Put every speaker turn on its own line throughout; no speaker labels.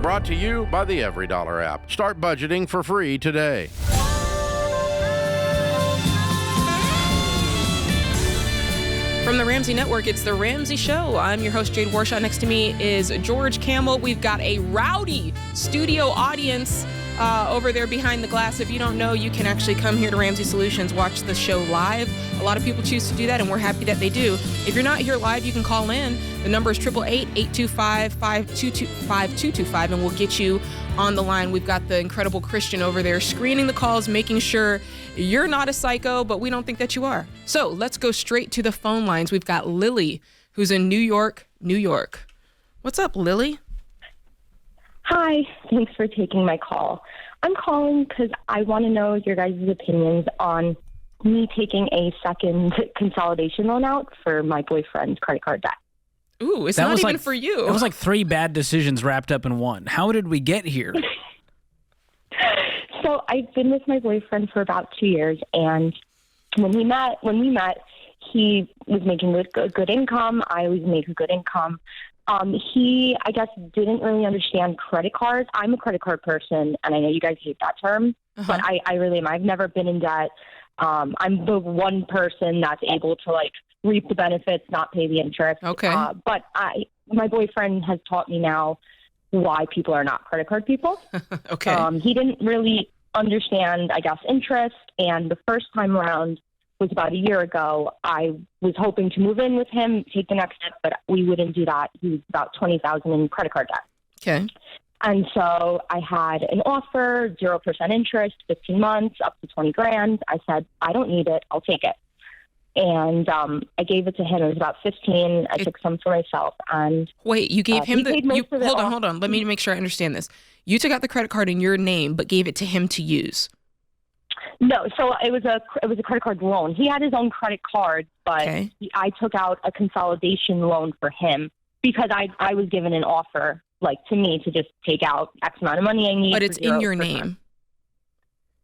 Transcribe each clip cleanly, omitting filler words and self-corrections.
Brought to you by the EveryDollar app. Start budgeting for free today.
From the Ramsey Network, it's The Ramsey Show. I'm your host, Jade Warshaw. Next to me is George Campbell. We've got a rowdy studio audience over there behind the glass. If you don't know, you can actually come here to Ramsey Solutions, watch the show live. A lot of people choose to do that, and we're happy that they do. If you're not here live, you can call in. The number is 888-825-5225, and we'll get you on the line. We've got the incredible Christian over there screening the calls, making sure you're not a psycho, but we don't think that you are. So let's go straight to the phone lines. We've got Lily, who's in New York, New York. What's up, Lily?
Hi, thanks for taking my call. I'm calling because I want to know your guys' opinions on me taking a second consolidation loan out for my boyfriend's credit card debt.
Ooh, it's not even for you.
It was like 3 bad decisions wrapped up in one. How did we get here?
So I've been with my boyfriend for about 2 years, and when we met, he was making good income. I was making good income. He, I guess, didn't really understand credit cards. I'm a credit card person, and I know you guys hate that term, but I really am. I've never been in debt. I'm the one person that's able to, like, reap the benefits, not pay the interest.
Okay.
But my boyfriend has taught me now why people are not credit card people.
Okay.
He didn't really understand, I guess, interest, and the first time around was about a year ago. I was hoping to move in with him, take the next step, but we wouldn't do that. He was about $20,000 in credit card debt.
Okay.
And so I had an offer, 0% interest, 15 months, up to $20,000. I said, I don't need it. I'll take it. And I gave it to him. It was about 15. I took some for myself. And
wait, you gave him hold on. Let me make sure I understand this. You took out the credit card in your name, but gave it to him to use.
No, so it was a credit card loan. He had his own credit card, but
Okay.
I took out a consolidation loan for him because I was given an offer, like, to me to just take out X amount of money I need.
But it's in your name.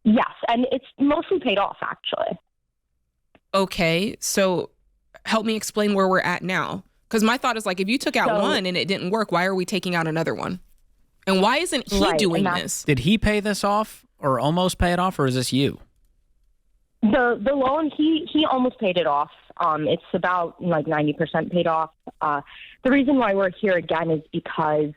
Yes, and it's mostly paid off, actually.
Okay, so help me explain where we're at now. Because my thought is, like, if you took out one and it didn't work, why are we taking out another one? And why isn't he doing this?
Did he pay this off or almost pay it off, or is this you?
The loan, he almost paid it off. It's about like 90% paid off. The reason why we're here again is because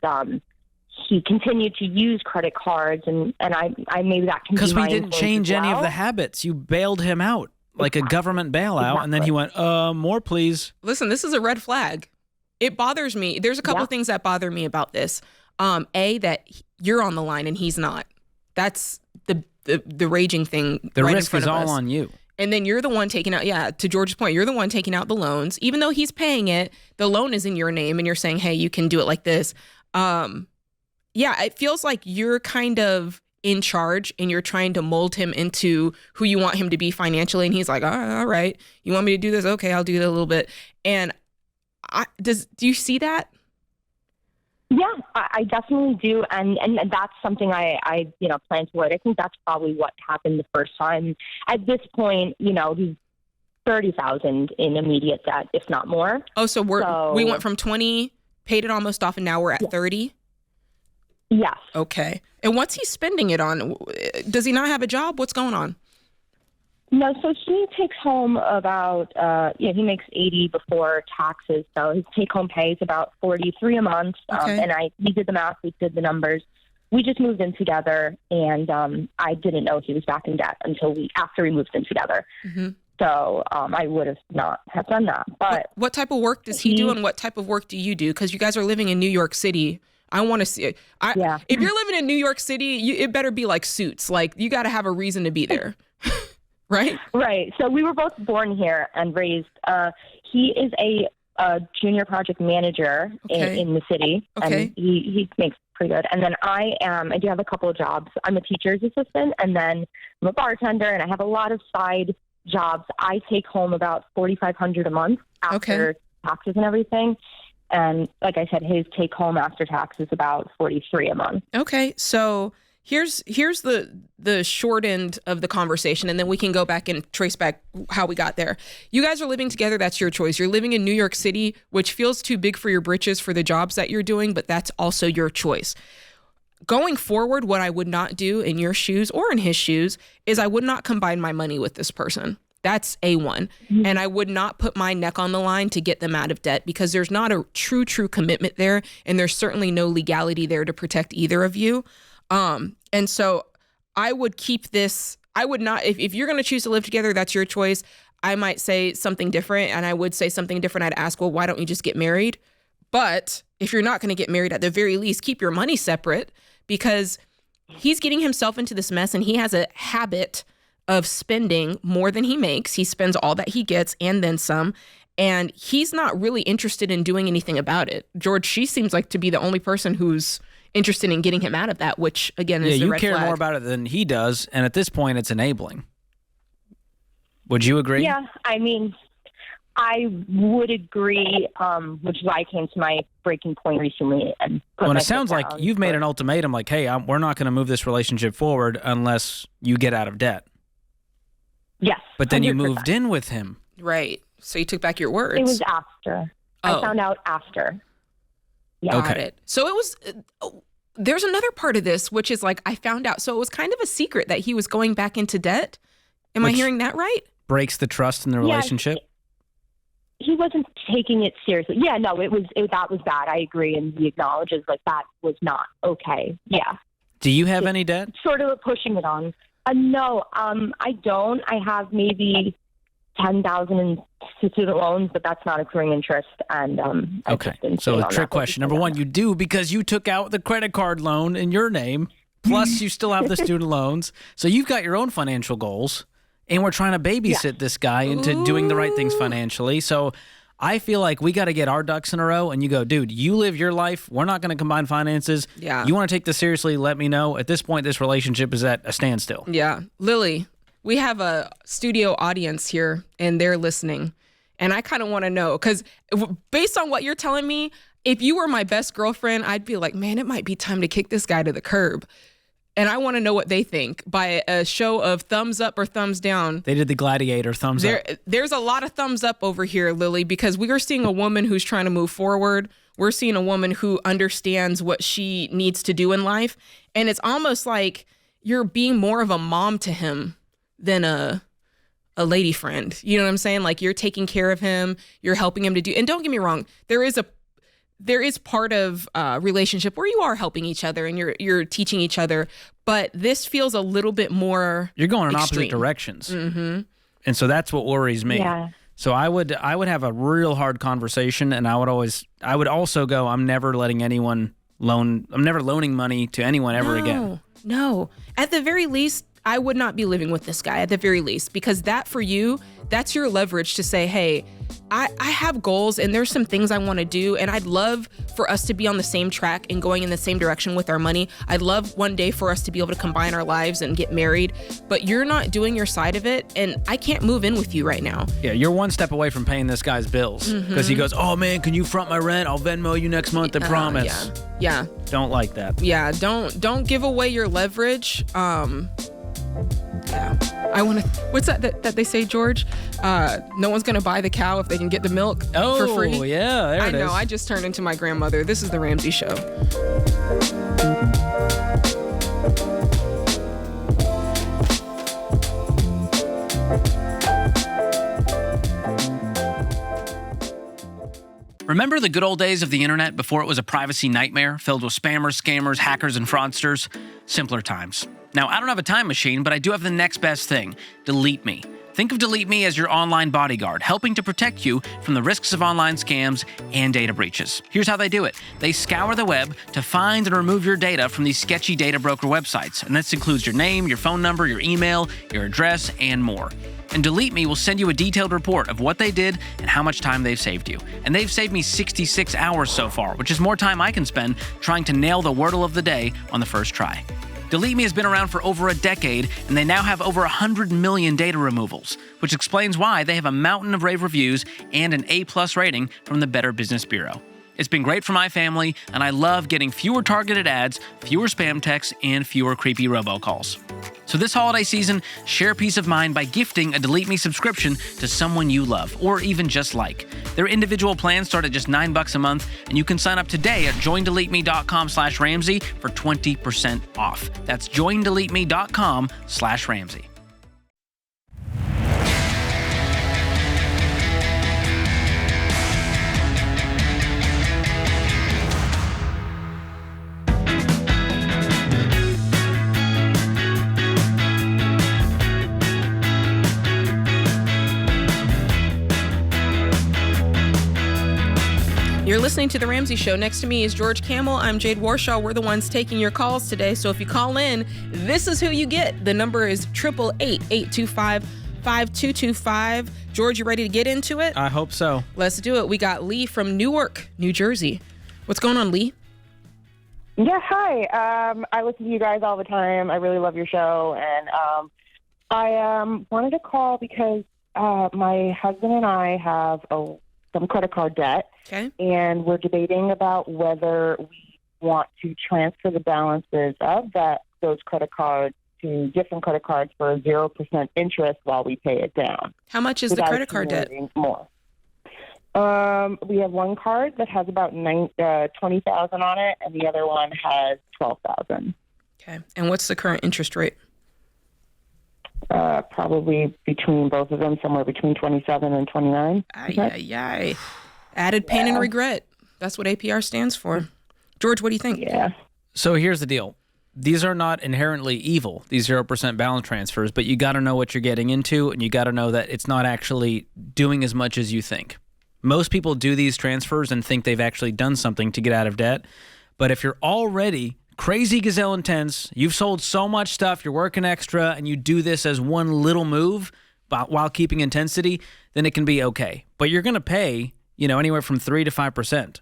he continued to use credit cards, and I maybe that can be
because
my
we didn't
influence
change
as
any of
well.
the habits. You bailed him out like a government bailout, and then he went, more please.
Listen, this is a red flag. It bothers me. There's a couple of things that bother me about this. That you're on the line and he's not. That's the raging thing.
The
right
risk
in front
is
of
all
us.
on you.
And then you're the one taking out, to George's point, you're the one taking out the loans. Even though he's paying it, the loan is in your name and you're saying, hey, you can do it like this. It feels like you're kind of in charge and you're trying to mold him into who you want him to be financially. And he's like, all right, you want me to do this? Okay, I'll do it a little bit. And do you see that?
Yeah, I definitely do, and that's something I plan to avoid. I think that's probably what happened the first time. At this point, he's $30,000 in immediate debt, if not more.
Oh, so we went from 20, paid it almost off, and now we're at 30?
Yes.
Okay. And what's he spending it on? Does he not have a job? What's going on?
No, so he takes home about, he makes $80 before taxes, so his take-home pay is about $43 a month.
Okay.
And we did the math, we did the numbers. We just moved in together, and I didn't know he was back in debt until after we moved in together.
Mm-hmm.
So I would have not have done that. But
what type of work does he do, and what type of work do you do? Because you guys are living in New York City. I want to see it. If you're living in New York City, it better be like Suits. Like, you got to have a reason to be there. Right?
Right. So we were both born here and raised. He is a junior project manager in the city, and he makes pretty good. And then I do have a couple of jobs. I'm a teacher's assistant, and then I'm a bartender, and I have a lot of side jobs. I take home about $4,500 a month after taxes and everything. And like I said, his take home after tax is about $43 a month.
Okay. So here's the short end of the conversation, and then we can go back and trace back how we got there. You guys are living together. That's your choice. You're living in New York City, which feels too big for your britches for the jobs that you're doing, but that's also your choice. going forward, what I would not do in your shoes or in his shoes is I would not combine my money with this person. That's A1. And I would not put my neck on the line to get them out of debt, because there's not a true commitment there. And there's certainly no legality there to protect either of you. And so I would keep this. I would not, if you're going to choose to live together, that's your choice. I might say something different, and I would say something different. I'd ask, well, why don't you just get married? But if you're not going to get married, at the very least, keep your money separate, because he's getting himself into this mess, and he has a habit of spending more than he makes. He spends all that he gets and then some, and he's not really interested in doing anything about it. George, she seems like to be the only person who's interested in getting him out of that, which again is the red flag.
You care more about it than he does, and at this point, it's enabling. Would you agree?
Yeah, I mean, I would agree, which is why I came to my breaking point recently. And
it sounds like you've made an ultimatum, like, hey, we're not going to move this relationship forward unless you get out of debt.
Yes.
But then
100%.
you moved in with him.
Right. So you took back your words.
It was after. I found out after.
Yeah. Got it. So it was, there's another part of this, which is like, I found out. So it was kind of a secret that he was going back into debt. Am I hearing that right?
Breaks the trust in the relationship.
He wasn't taking it seriously. Yeah, no, that was bad. I agree. And he acknowledges like that was not okay. Yeah.
Do you have any debt?
Sort of pushing it on. No, I don't. I have maybe $10,000 in student loans, but that's not accruing interest. And
okay. So a trick question. Number one, you do because you took out the credit card loan in your name. Plus, you still have the student loans. So you've got your own financial goals. And we're trying to babysit this guy into doing the right things financially. So I feel like we got to get our ducks in a row. And you go, dude, you live your life. We're not going to combine finances.
Yeah.
You want to take this seriously? Let me know. At this point, this relationship is at a standstill.
Yeah. Lily, we have a studio audience here, and they're listening. And I kind of want to know, because based on what you're telling me, if you were my best girlfriend, I'd be like, man, it might be time to kick this guy to the curb. And I want to know what they think by a show of thumbs up or thumbs down.
They did the gladiator thumbs up.
There's a lot of thumbs up over here, Lily, because we are seeing a woman who's trying to move forward. We're seeing a woman who understands what she needs to do in life. And it's almost like you're being more of a mom to him than a lady friend. You know what I'm saying? Like, you're taking care of him. You're helping him to do. And don't get me wrong, there is part of relationship where you are helping each other and you're teaching each other, but this feels a little bit more
You're going in
extreme.
opposite directions.
Mm-hmm.
And so that's what worries me.
Yeah.
So I would have a real hard conversation, and I would also go, I'm never loaning money to anyone ever again.
No. At the very least, I would not be living with this guy at the very least, because that for you, that's your leverage to say, hey, I have goals and there's some things I want to do, and I'd love for us to be on the same track and going in the same direction with our money. I'd love one day for us to be able to combine our lives and get married, but you're not doing your side of it, and I can't move in with you right now.
Yeah, you're one step away from paying this guy's bills because he goes, oh man, can you front my rent? I'll Venmo you next month, I promise.
Yeah.
Don't like that.
Yeah, don't give away your leverage. Yeah. I want to. What's that they say, George? No one's gonna buy the cow if they can get the milk for free.
Oh yeah, there it is.
I know. I just turned into my grandmother. This is the Ramsey Show.
Remember the good old days of the internet before it was a privacy nightmare filled with spammers, scammers, hackers, and fraudsters? Simpler times. Now, I don't have a time machine, but I do have the next best thing: Delete Me. Think of Delete Me as your online bodyguard, helping to protect you from the risks of online scams and data breaches. Here's how they do it. They scour the web to find and remove your data from these sketchy data broker websites. And this includes your name, your phone number, your email, your address, and more. And Delete Me will send you a detailed report of what they did and how much time they've saved you. And they've saved me 66 hours so far, which is more time I can spend trying to nail the wordle of the day on the first try. Delete Me has been around for over a decade, and they now have over 100 million data removals, which explains why they have a mountain of rave reviews and an A+ rating from the Better Business Bureau. It's been great for my family, and I love getting fewer targeted ads, fewer spam texts, and fewer creepy robocalls. So this holiday season, share peace of mind by gifting a Delete Me subscription to someone you love, or even just like. Their individual plans start at just $9 a month, and you can sign up today at joindeleteme.com/Ramsey for 20% off. That's joindeleteme.com/Ramsey.
You're listening to The Ramsey Show. Next to me is George Camel. I'm Jade Warshaw. We're the ones taking your calls today. So if you call in, this is who you get. The number is 888-825-5225. George, you ready to get into it?
I hope so.
Let's do it. We got Lee from Newark, New Jersey. What's going on, Lee?
Yeah, hi. I listen to you guys all the time. I really love your show. And I wanted to call because my husband and I have some credit card debt.
Okay.
And we're debating about whether we want to transfer the balances of those credit cards to different credit cards for 0% interest while we pay it down.
How much is the credit card debt?
More. We have one card that has about $20,000 on it, and the other one has $12,000.
Okay. And what's the current interest rate?
Probably between both of them, somewhere between 27 and 29.
Ay. Added pain and regret. That's what APR stands for. George, what do you think?
Yeah.
So here's the deal. These are not inherently evil, these 0% balance transfers, but you got to know what you're getting into, and you got to know that it's not actually doing as much as you think. Most people do these transfers and think they've actually done something to get out of debt. But if you're already crazy gazelle intense, you've sold so much stuff, you're working extra, and you do this as one little move while keeping intensity, then it can be okay. But you're going to pay, anywhere from 3 to 5%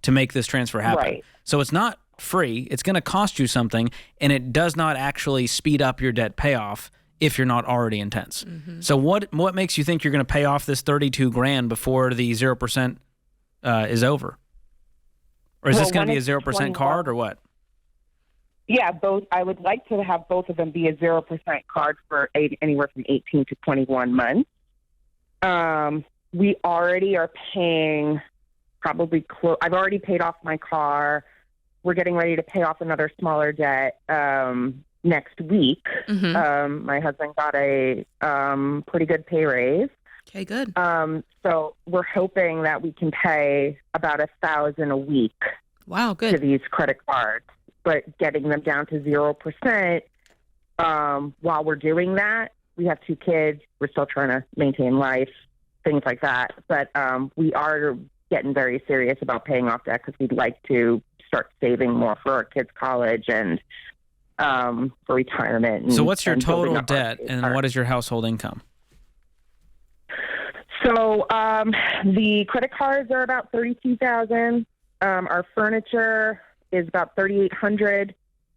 to make this transfer happen.
Right.
So it's not free. It's going to cost you something, and it does not actually speed up your debt payoff if you're not already intense. Mm-hmm. So what makes you think you're going to pay off this $32,000 before the 0% is over? Or is this going to be a 0% card or what?
Yeah, both. I would like to have both of them be a 0% card for anywhere from 18 to 21 months. We already are paying probably I've already paid off my car. We're getting ready to pay off another smaller debt next week. Mm-hmm. My husband got a pretty good pay raise.
Okay, good.
So we're hoping that we can pay about $1,000 a week.
Wow, good.
To these credit cards, but getting them down to 0%. While we're doing that, we have 2 kids. We're still trying to maintain life, things like that. But we are getting very serious about paying off debt because we'd like to start saving more for our kids' college and for retirement.
So what's your total debt, and what is your household income?
So the credit cards are about $32,000. Our furniture is about $3,800.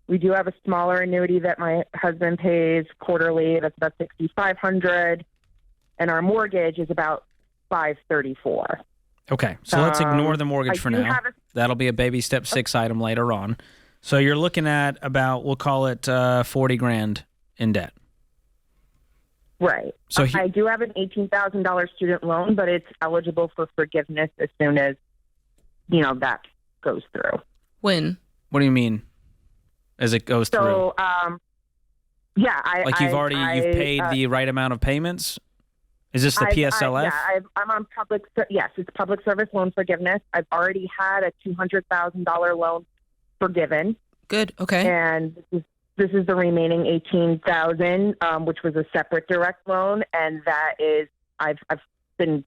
We do have a smaller annuity that my husband pays quarterly. That's about $6,500, and our mortgage is about $534.
Okay, so let's ignore the mortgage for now. That'll be a baby step 6 item later on. So you're looking at about, we'll call it $40,000 in debt.
Right. So I do have an $18,000 student loan, but it's eligible for forgiveness as soon as that goes through.
When?
What do you mean? As it goes through?
So, yeah,
you've paid the right amount of payments. Is this the PSLF?
I'm on yes, it's public service loan forgiveness. I've already had a $200,000 loan forgiven.
Good. Okay.
And this is the remaining $18,000, which was a separate direct loan, and that is I've been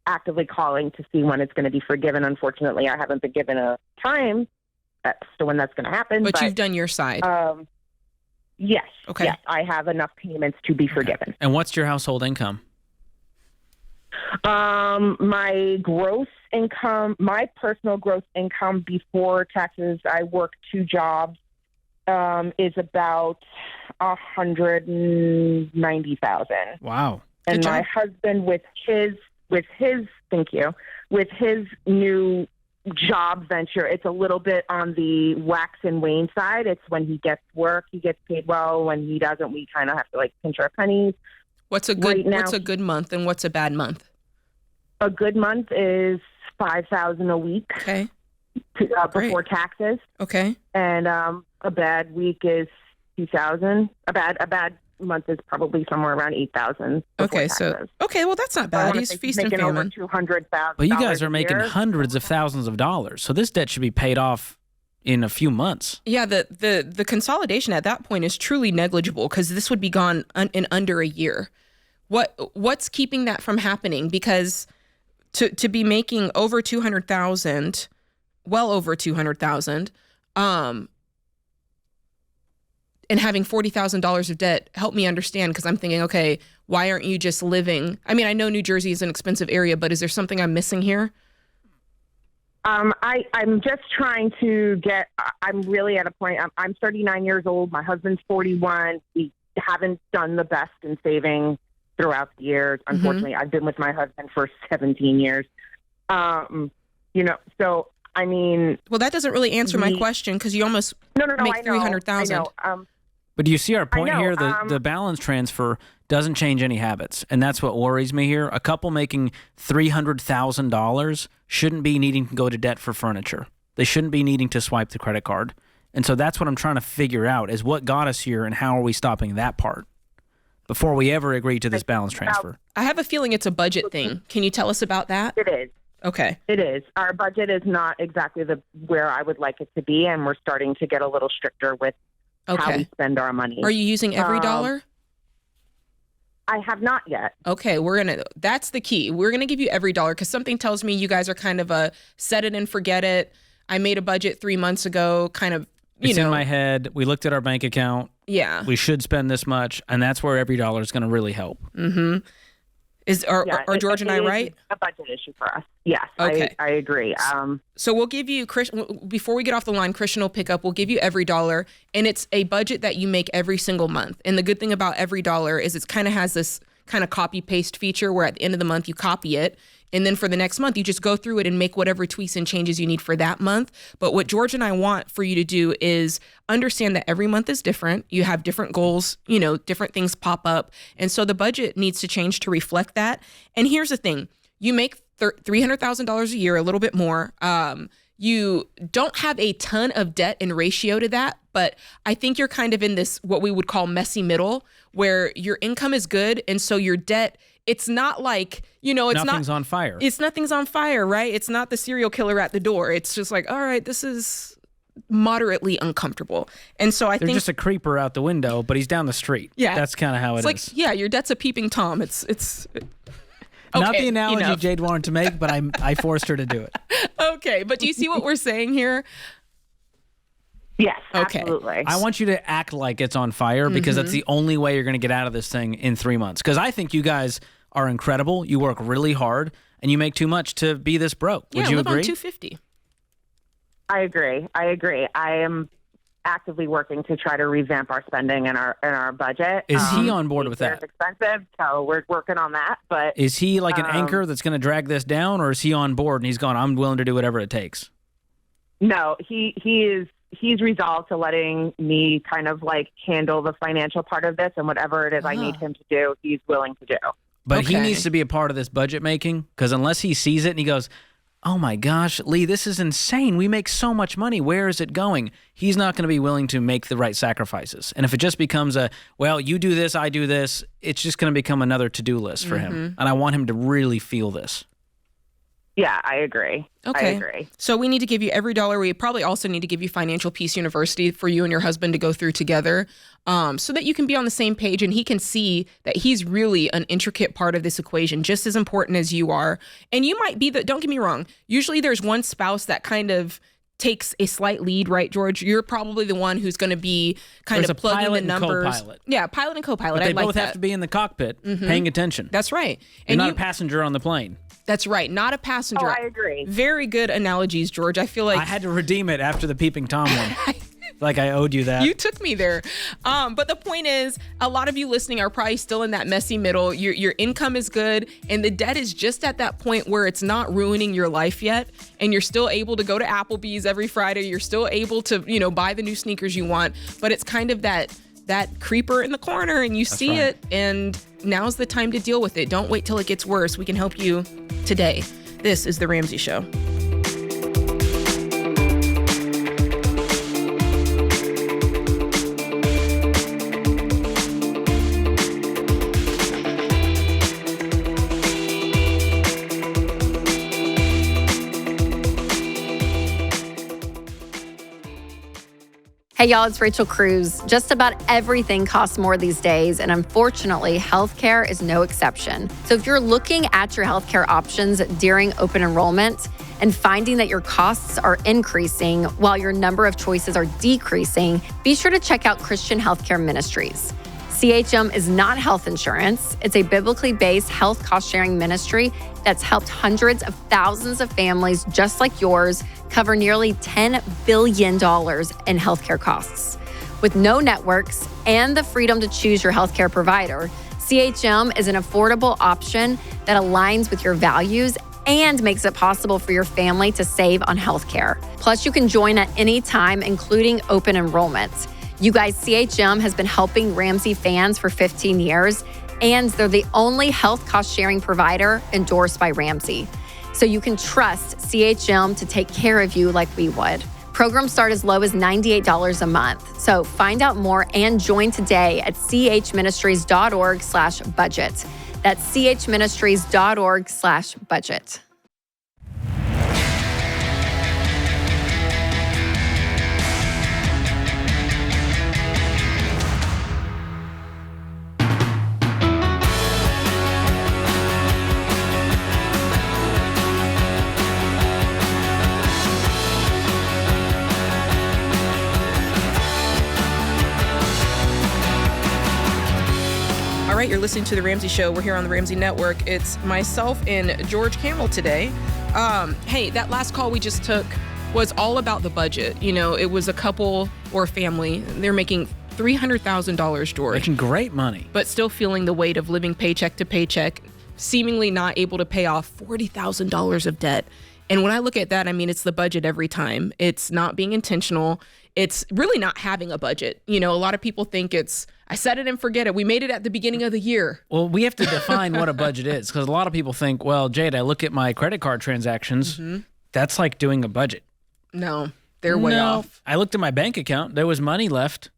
actively calling to see when it's going to be forgiven. Unfortunately, I haven't been given a time as to when that's going to happen.
But you've done your side.
Yes.
Okay.
Yes, I have enough payments to be forgiven.
And what's your household income?
My gross income, my personal gross income before taxes, I work 2 jobs, is about $190,000.
Wow.
And my husband with his new job venture. It's a little bit on the wax and wane side. It's when he gets work, he gets paid well. When he doesn't, we kind of have to like pinch our pennies.
What's a good month and what's a bad month?
A good month is $5,000 a week.
Okay.
Before taxes.
Okay.
And a bad week is $2,000. A bad month is probably somewhere around $8,000.
Okay, well that's not bad. He's feast and famine.
Over $200,000.
But you guys are making hundreds of thousands of dollars, so this debt should be paid off in a few months.
Yeah, the consolidation at that point is truly negligible because this would be gone in under a year. What's keeping that from happening? Because to be making over $200,000, well over $200,000, and having $40,000 of debt, help me understand, because I'm thinking, okay, why aren't you just living? I mean, I know New Jersey is an expensive area, but is there something I'm missing here?
I'm just trying to get, I'm really at a point, I'm 39 years old. My husband's 41. We haven't done the best in saving throughout the years. Unfortunately, I've been with my husband for 17 years. So, I mean.
Well, that doesn't really answer my question because you almost make $300,000.
But do you see our point here? The balance transfer doesn't change any habits. And that's what worries me here. A couple making $300,000 shouldn't be needing to go to debt for furniture. They shouldn't be needing to swipe the credit card. And so that's what I'm trying to figure out is what got us here and how are we stopping that part before we ever agree to this balance transfer.
I have a feeling it's a budget thing. Can you tell us about that?
It is.
Okay.
It is. Our budget is not exactly where I would like it to be, and we're starting to get a little stricter with how we spend our money.
Are you using every dollar?
I have not yet.
Okay, that's the key. We're going to give you every dollar because something tells me you guys are kind of a set it and forget it. I made a budget 3 months ago, kind of,
it's in my head. We looked at our bank account.
Yeah.
We should spend this much, and that's where every dollar is going to really help.
Mm-hmm. Are George and I right?
A budget issue for us. Yes,
okay.
I agree.
So we'll give you, before we get off the line, Christian will pick up, we'll give you every dollar, and it's a budget that you make every single month. And the good thing about every dollar is it kind of has this kind of copy paste feature where at the end of the month you copy it. And then for the next month, you just go through it and make whatever tweaks and changes you need for that month. But what George and I want for you to do is understand that every month is different. You have different goals, different things pop up. And so the budget needs to change to reflect that. And here's the thing. You make $300,000 a year, a little bit more. You don't have a ton of debt in ratio to that, but I think you're kind of in this, what we would call messy middle, where your income is good. And so your debt, it's not like,
nothing's on fire.
Nothing's on fire, right? It's not the serial killer at the door. It's just like, all right, this is moderately uncomfortable. And so I think
there's just a creeper out the window, but he's down the street.
Yeah.
That's kind of how it is.
Like, yeah, your debt's a peeping Tom. It's
not the analogy Jade wanted to make, but I forced her to do it.
Okay, but do you see what we're saying here?
Yes,
okay.
Absolutely.
I want you to act like it's on fire because that's the only way you're going to get out of this thing in 3 months. Because I think you guys are incredible. You work really hard, and you make too much to be this broke. Would you
live
agree?
On $250.
I agree. I am actively working to try to revamp our spending and our budget.
Is he on board with that?
It's expensive, so we're working on that. But
is he like an anchor that's going to drag this down, or is he on board and he's going, I'm willing to do whatever it takes?
No, he is. He's resolved to letting me kind of like handle the financial part of this, and whatever it is I need him to do, he's willing to do.
But he needs to be a part of this budget making, because unless he sees it and he goes, oh my gosh, Lee, this is insane. We make so much money. Where is it going? He's not going to be willing to make the right sacrifices. And if it just becomes you do this, I do this, it's just going to become another to-do list for him. And I want him to really feel this.
Yeah, I agree.
Okay.
I agree.
So we need to give you every dollar. We probably also need to give you Financial Peace University for you and your husband to go through together, so that you can be on the same page and he can see that he's really an intricate part of this equation, just as important as you are. And you might be don't get me wrong, usually there's one spouse that kind of takes a slight lead, right, George? You're probably the one who's going to be kind of plugging the numbers.
Co-pilot.
Yeah, pilot and co-pilot.
But they both have to be in the cockpit paying attention.
That's right.
You're not a passenger on the plane.
That's right. Not a passenger.
Oh, I agree.
Very good analogies, George. I feel like
I had to redeem it after the peeping Tom one. Like I owed you that.
You took me there. But the point is, a lot of you listening are probably still in that messy middle. Your income is good, and the debt is just at that point where it's not ruining your life yet, and you're still able to go to Applebee's every Friday. You're still able to, buy the new sneakers you want, but it's kind of that creeper in the corner, and you see it, and now's the time to deal with it. Don't wait till it gets worse. We can help you today. This is The Ramsey Show.
Hey y'all, it's Rachel Cruz. Just about everything costs more these days, and unfortunately, healthcare is no exception. So if you're looking at your healthcare options during open enrollment and finding that your costs are increasing while your number of choices are decreasing, be sure to check out Christian Healthcare Ministries. CHM is not health insurance. It's a biblically based health cost-sharing ministry that's helped hundreds of thousands of families just like yours cover nearly $10 billion in healthcare costs. With no networks and the freedom to choose your healthcare provider, CHM is an affordable option that aligns with your values and makes it possible for your family to save on healthcare. Plus, you can join at any time, including open enrollment. You guys, CHM has been helping Ramsey fans for 15 years, and they're the only health cost-sharing provider endorsed by Ramsey. So you can trust CHM to take care of you like we would. Programs start as low as $98 a month. So find out more and join today at chministries.org/budget. That's chministries.org/budget.
All right, you're listening to The Ramsey Show. We're here on the Ramsey Network. It's myself and George Campbell today. Hey, that last call we just took was all about the budget. It was a couple or family. They're making $300,000, George.
Making great money.
But still feeling the weight of living paycheck to paycheck, seemingly not able to pay off $40,000 of debt. And when I look at that, it's the budget every time. It's not being intentional. It's really not having a budget. A lot of people think it's, I set it and forget it. We made it at the beginning of the year.
Well, we have to define what a budget is, because a lot of people think, well, Jade, I look at my credit card transactions. Mm-hmm. That's like doing a budget.
No, they're way off.
I looked at my bank account. There was money left.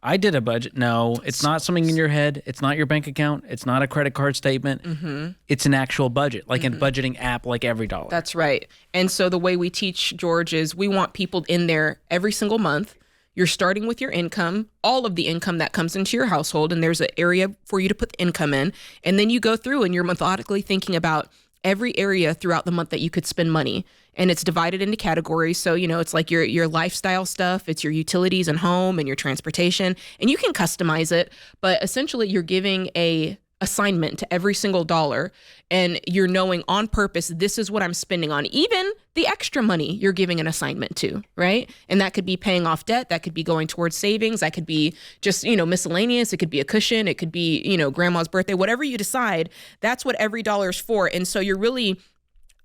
I did a budget. No, it's not something in your head. It's not your bank account. It's not a credit card statement. Mm-hmm. It's an actual budget, like a budgeting app, like EveryDollar.
That's right. And so the way we teach, George, is we want people in there every single month. You're starting with your income, all of the income that comes into your household, and there's an area for you to put the income in. And then you go through and you're methodically thinking about every area throughout the month that you could spend money. And it's divided into categories. So, it's like your lifestyle stuff, it's your utilities and home and your transportation, and you can customize it. But essentially, you're giving a assignment to every single dollar, and you're knowing on purpose, this is what I'm spending on. Even the extra money you're giving an assignment to, right? And that could be paying off debt. That could be going towards savings. That could be just, miscellaneous. It could be a cushion. It could be, grandma's birthday, whatever you decide, that's what every dollar is for. And so you're really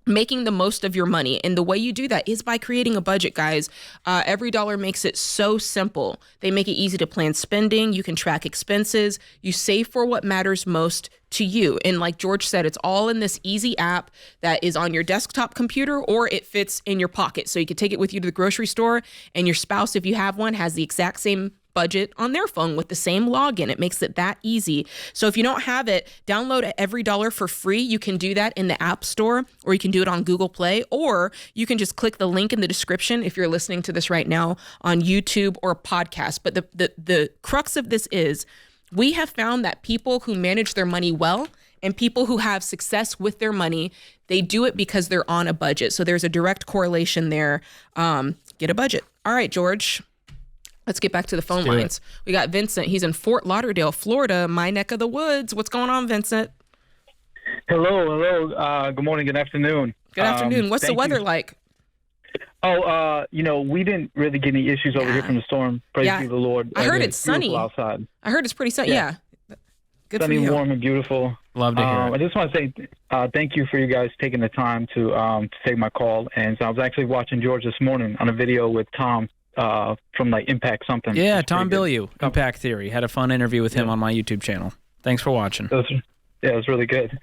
making the most of your money. And the way you do that is by creating a budget, guys. EveryDollar makes it so simple. They make it easy to plan spending. You can track expenses. You save for what matters most to you. And like George said, it's all in this easy app that is on your desktop computer, or it fits in your pocket. So you can take it with you to the grocery store, and your spouse, if you have one, has the exact same budget on their phone with the same login. It makes it that easy. So if you don't have it, download EveryDollar for free. You can do that in the App Store, or you can do it on Google Play, or you can just click the link in the description if you're listening to this right now on YouTube or podcast. But the crux of this is, we have found that people who manage their money well and people who have success with their money, they do it because they're on a budget. So there's a direct correlation there. Get a budget. All right, George. Let's get back to the phone lines. We got Vincent. He's in Fort Lauderdale, Florida, my neck of the woods. What's going on, Vincent?
Hello. Good morning. Good afternoon.
Good afternoon. What's the weather like?
We didn't really get any issues over here from the storm. Praise be the Lord.
I heard it's sunny
outside.
I heard it's pretty sunny. Yeah. Good
sunny,
for you.
warm, and beautiful.
Love to hear it.
I just want to say thank you for you guys taking the time to take my call. And so I was actually watching George this morning on a video with Tom from like Impact something.
Yeah, Tom Bilyeu, Impact Theory. Had a fun interview with him on my YouTube channel. Thanks for watching.
It was really good.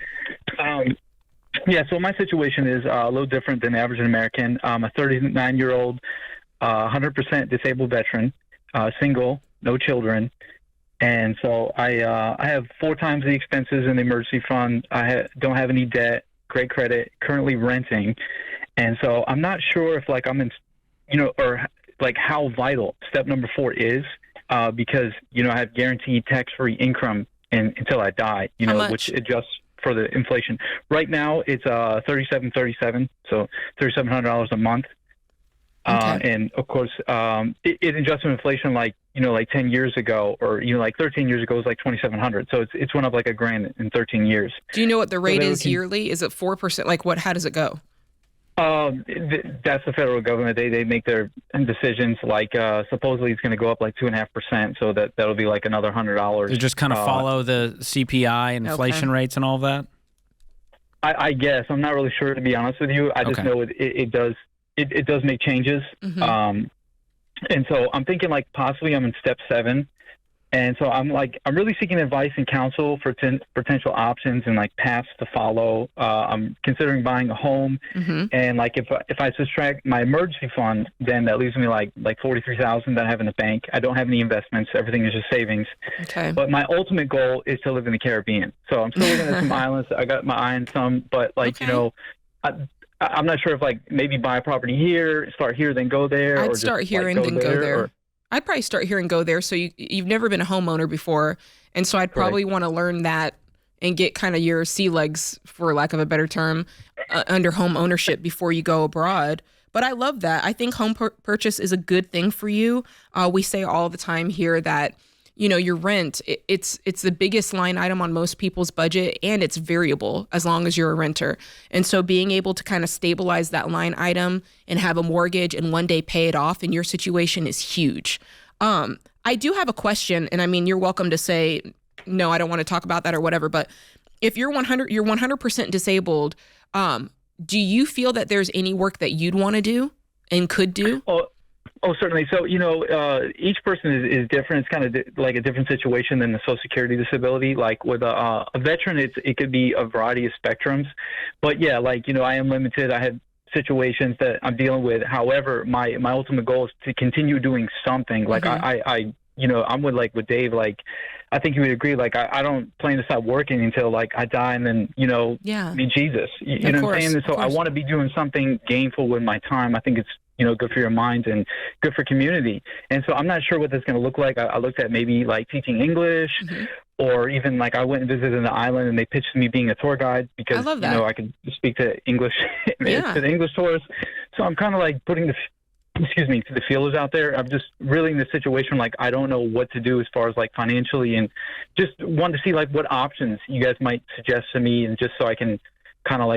So my situation is a little different than the average American. I'm a 39-year-old, 100% disabled veteran, single, no children. And so I have 4 times the expenses in the emergency fund. I don't have any debt, great credit, currently renting. And so I'm not sure if like I'm in, or like how vital step number 4 is because, I have guaranteed tax-free income until I die, which adjusts for the inflation. Right now it's $37.37, so $3,700 a month. Okay. And of course, it adjusts with inflation like 10 years ago, or like 13 years ago it was like $2,700. So it's went up like $1,000 in 13 years.
Do you know what the rate is yearly? Is it 4%? Like how does it go?
That's the federal government. They make their decisions. Like supposedly it's going to go up like 2.5%. So that'll be like another $100.
You just kind of follow the CPI and inflation rates and all of that.
I guess I'm not really sure, to be honest with you. I just know it does. It does make changes. Mm-hmm. And so I'm thinking like possibly I'm in step 7. And so I'm really seeking advice and counsel for potential options and like paths to follow. I'm considering buying a home. Mm-hmm. And like if I subtract my emergency fund, then that leaves me like $43,000 that I have in the bank. I don't have any investments. Everything is just savings. Okay. But my ultimate goal is to live in the Caribbean. So I'm still looking at some islands. I got my eye on some, but I'm not sure if like maybe buy a property here, start here, then go there.
I'd start here and then go there. I'd probably start here and go there. So you've never been a homeowner before. And so I'd probably want to learn that and get kind of your sea legs, for lack of a better term, under home ownership before you go abroad. But I love that. I think home purchase is a good thing for you. We say all the time here that, your rent, it's the biggest line item on most people's budget, and it's variable as long as you're a renter. And so being able to kind of stabilize that line item and have a mortgage and one day pay it off in your situation is huge. I do have a question, and I mean, you're welcome to say, no, I don't want to talk about that or whatever, but if you're 100% disabled, do you feel that there's any work that you'd want to do and could do?
Oh, certainly. So, each person is different. It's kind of like a different situation than the Social Security disability. Like with a veteran, it could be a variety of spectrums. But yeah, I am limited. I have situations that I'm dealing with. However, my ultimate goal is to continue doing something. Like mm-hmm. I'm with Dave. Like, I think you would agree. Like, I don't plan to stop working until I die and then, meet Jesus. You know what I'm saying? And so I want to be doing something gainful with my time. I think it's, good for your mind and good for community. And so I'm not sure what that's going to look like. I looked at maybe teaching English mm-hmm. or even I went and visited an island and they pitched me being a tour guide because, I could speak to English, to the English tourists. So I'm kind of putting the feelers out there. I'm just really in this situation, I don't know what to do as far as financially, and just wanted to see what options you guys might suggest to me, and just so I can kind of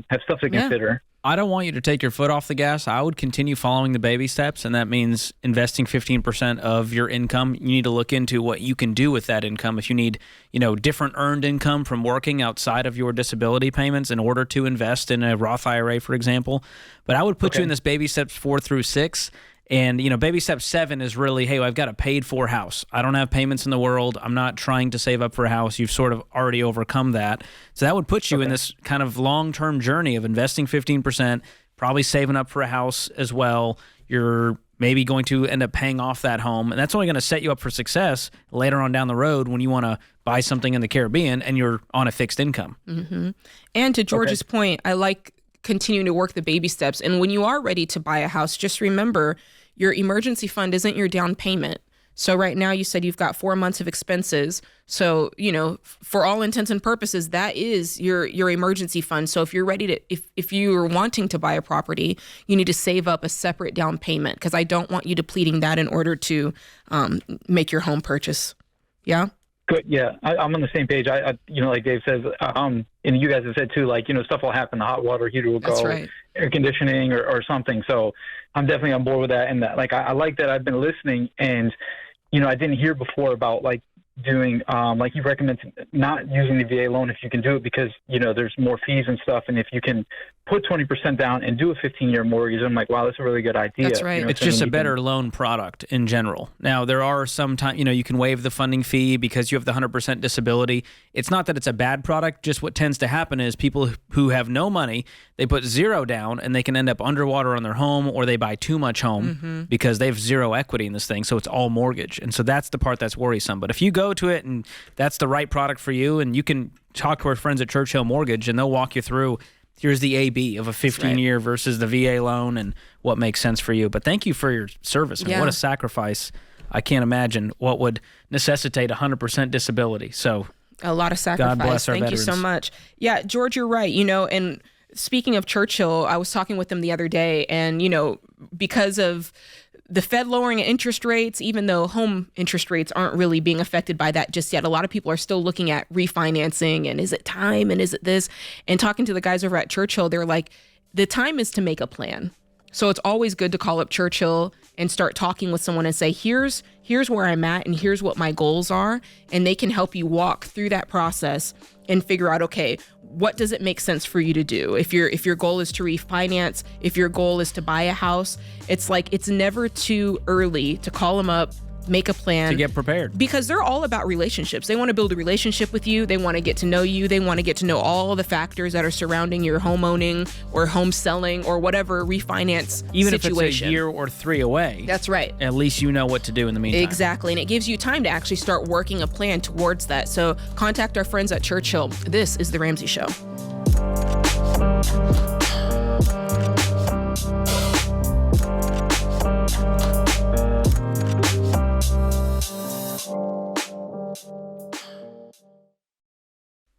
have stuff to consider.
I don't want you to take your foot off the gas. I would continue following the baby steps, and that means investing 15% of your income. You need to look into what you can do with that income. If you need, different earned income from working outside of your disability payments in order to invest in a Roth IRA, for example. But I would put you in this baby steps 4 through 6. And, baby step 7 is really, hey, I've got a paid-for house. I don't have payments in the world. I'm not trying to save up for a house. You've sort of already overcome that. So that would put you in this kind of long-term journey of investing 15%, probably saving up for a house as well. You're maybe going to end up paying off that home. And that's only going to set you up for success later on down the road when you want to buy something in the Caribbean and you're on a fixed income.
Mm-hmm. And to George's point, I like continuing to work the baby steps. And when you are ready to buy a house, just remember your emergency fund isn't your down payment. So right now you said you've got 4 months of expenses. So, for all intents and purposes, that is your emergency fund. So if you're ready to, if you're wanting to buy a property, you need to save up a separate down payment, because I don't want you depleting that in order to make your home purchase. Yeah?
Good. Yeah, I'm on the same page. I like Dave says, and you guys have said too, like, stuff will happen. The hot water heater will
That's
go,
right.
air conditioning or something. So I'm definitely on board with that. And that, like, I like that I've been listening, and, I didn't hear before about like doing, like you recommend not using the VA loan if you can do it because, there's more fees and stuff. And if you can put 20% down and do a 15-year mortgage, I'm like, wow, that's a really good idea.
That's right.
It's just a better loan product in general. Now, there are some time, you can waive the funding fee because you have the 100% disability. It's not that it's a bad product. Just what tends to happen is people who have no money, they put zero down and they can end up underwater on their home, or they buy too much home because they have zero equity in this thing. So it's all mortgage. And so that's the part that's worrisome. But if you go to it and that's the right product for you, and you can talk to our friends at Churchill Mortgage and they'll walk you through, here's the AB of a 15-year versus the VA loan and what makes sense for you. But thank you for your service. I mean, what a sacrifice. I can't imagine what would necessitate 100% disability. So
a lot of sacrifice.
God bless our
Thank
veterans.
you so much. Yeah, George, you're right. And speaking of Churchill, I was talking with them the other day, and, because of the Fed lowering interest rates, even though home interest rates aren't really being affected by that just yet, a lot of people are still looking at refinancing and is it time and is it this? And talking to the guys over at Churchill, they're like, the time is to make a plan. So it's always good to call up Churchill and start talking with someone and say, here's where I'm at and here's what my goals are. And they can help you walk through that process and figure out, okay, what does it make sense for you to do? If your goal is to refinance, if your goal is to buy a house, it's like, it's never too early to call them up, make a plan.
To get prepared.
Because they're all about relationships. They want to build a relationship with you. They want to get to know you. They want to get to know all the factors that are surrounding your home owning or home selling or whatever refinance
Even
situation.
if it's a year or 3 away.
That's right.
At least you know what to do in the meantime.
Exactly. And it gives you time to actually start working a plan towards that. So contact our friends at Churchill. This is The Ramsey Show.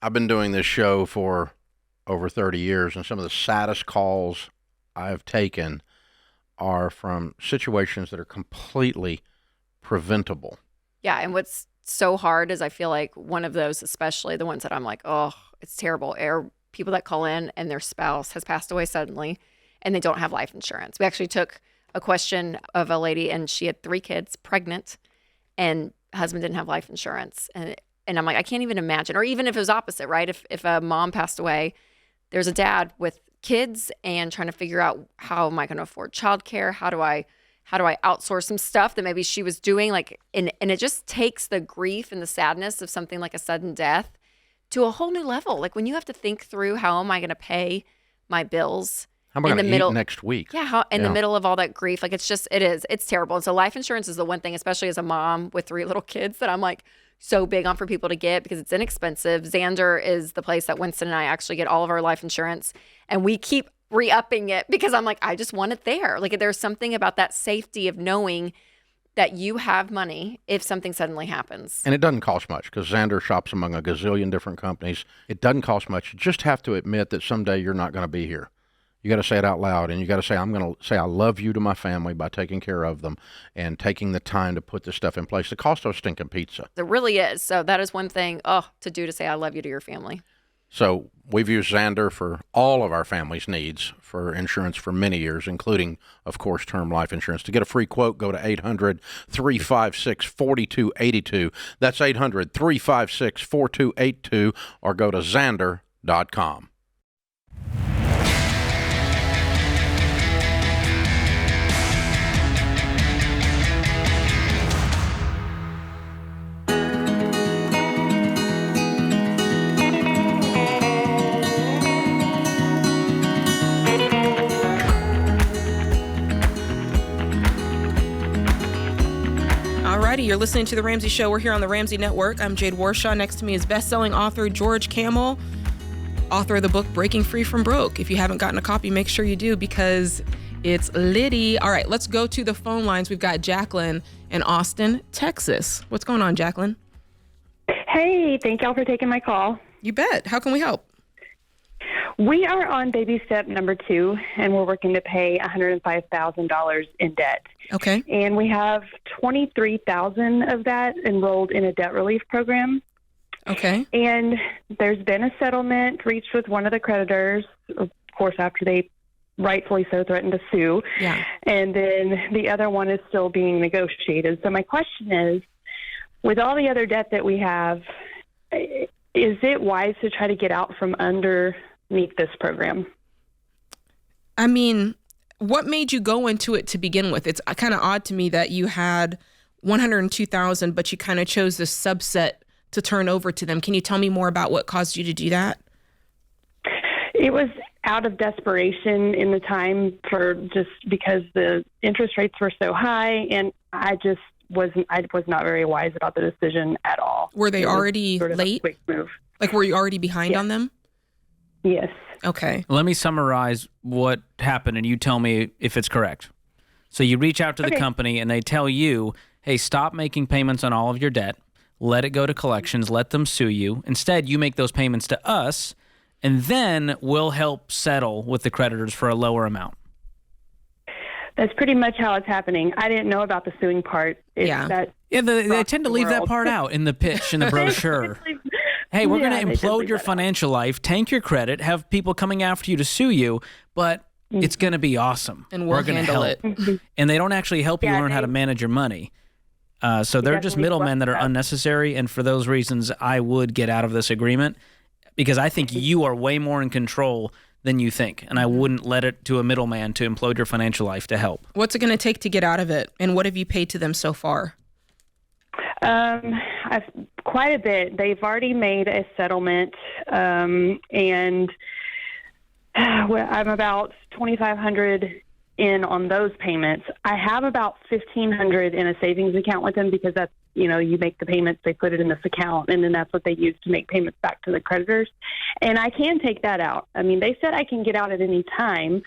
I've been doing this show for over 30 years, and some of the saddest calls I've taken are from situations that are completely preventable.
Yeah, and what's so hard is I feel like one of those, especially the ones that I'm like, oh, it's terrible, are people that call in and their spouse has passed away suddenly and they don't have life insurance. We actually took a question of a lady, and she had 3 kids, pregnant, and husband didn't have life insurance. And I'm like, I can't even imagine. Or even if it was opposite, right? If a mom passed away, there's a dad with kids and trying to figure out, how am I going to afford childcare? How do I outsource some stuff that maybe she was doing? And it just takes the grief and the sadness of something like a sudden death to a whole new level. Like when you have to think through, how am I going to pay my bills?
How am I going to eat next week?
Yeah, in the middle of all that grief. Like it's terrible. And so life insurance is the one thing, especially as a mom with 3 little kids, that I'm like, so big on for people to get because it's inexpensive. Xander is the place that Winston and I actually get all of our life insurance, and we keep re-upping it because I'm like, I just want it there. Like there's something about that safety of knowing that you have money if something suddenly happens.
And it doesn't cost much because Xander shops among a gazillion different companies. It doesn't cost much. You just have to admit that someday you're not going to be here. You got to say it out loud, and you got to say, I'm going to say I love you to my family by taking care of them and taking the time to put this stuff in place. It costs us stinking pizza.
It really is. So that is one thing to do, to say I love you to your family.
So we've used Xander for all of our family's needs for insurance for many years, including, of course, term life insurance. To get a free quote, go to 800-356-4282. That's 800-356-4282, or go to Xander.com.
You're listening to The Ramsey Show. We're here on the Ramsey Network. I'm Jade Warshaw. Next to me is best-selling author George Kamel, author of the book Breaking Free from Broke. If you haven't gotten a copy, make sure you do because it's litty. All right, let's go to the phone lines. We've got Jacqueline in Austin, Texas. What's going on, Jacqueline?
Hey, thank y'all for taking my call.
You bet. How can we help?
We are on baby step number 2, and we're working to pay $105,000 in debt.
Okay.
And we have $23,000 of that enrolled in a debt relief program.
Okay.
And there's been a settlement reached with one of the creditors, of course, after they rightfully so threatened to sue.
Yeah.
And then the other one is still being negotiated. So my question is, with all the other debt that we have, is it wise to try to get out from underneath this program?
I mean, what made you go into it to begin with? It's kind of odd to me that you had $102,000, but you kind of chose this subset to turn over to them. Can you tell me more about what caused you to do that?
It was out of desperation in the time, for just because the interest rates were so high, and I was not very wise about the decision at all.
Were they already
sort of
late?
A quick move.
Like, were you already behind on them?
Yes.
Okay.
Let me summarize what happened, and you tell me if it's correct. So you reach out to the company, and they tell you, hey, stop making payments on all of your debt. Let it go to collections. Let them sue you. Instead, you make those payments to us, and then we'll help settle with the creditors for a lower amount.
That's pretty much how it's happening. I didn't know about the suing part. They
tend to leave that part out in the pitch, in the brochure. Hey, we're going to implode your financial life, tank your credit, have people coming after you to sue you, but it's going to be awesome.
And we're
going to
handle
help.
it.
And they don't actually help you learn how to manage your money. So they're just middlemen that are unnecessary, and for those reasons, I would get out of this agreement because I think you are way more in control than you think, and I wouldn't let it to a middleman to implode your financial life to help.
What's it going to take to get out of it, and what have you paid to them so far?
Quite a bit. They've already made a settlement, and I'm about $2,500 in on those payments. I have about $1,500 in a savings account with them because that's, you make the payments, they put it in this account, and then that's what they use to make payments back to the creditors. And I can take that out. I mean, they said I can get out at any time.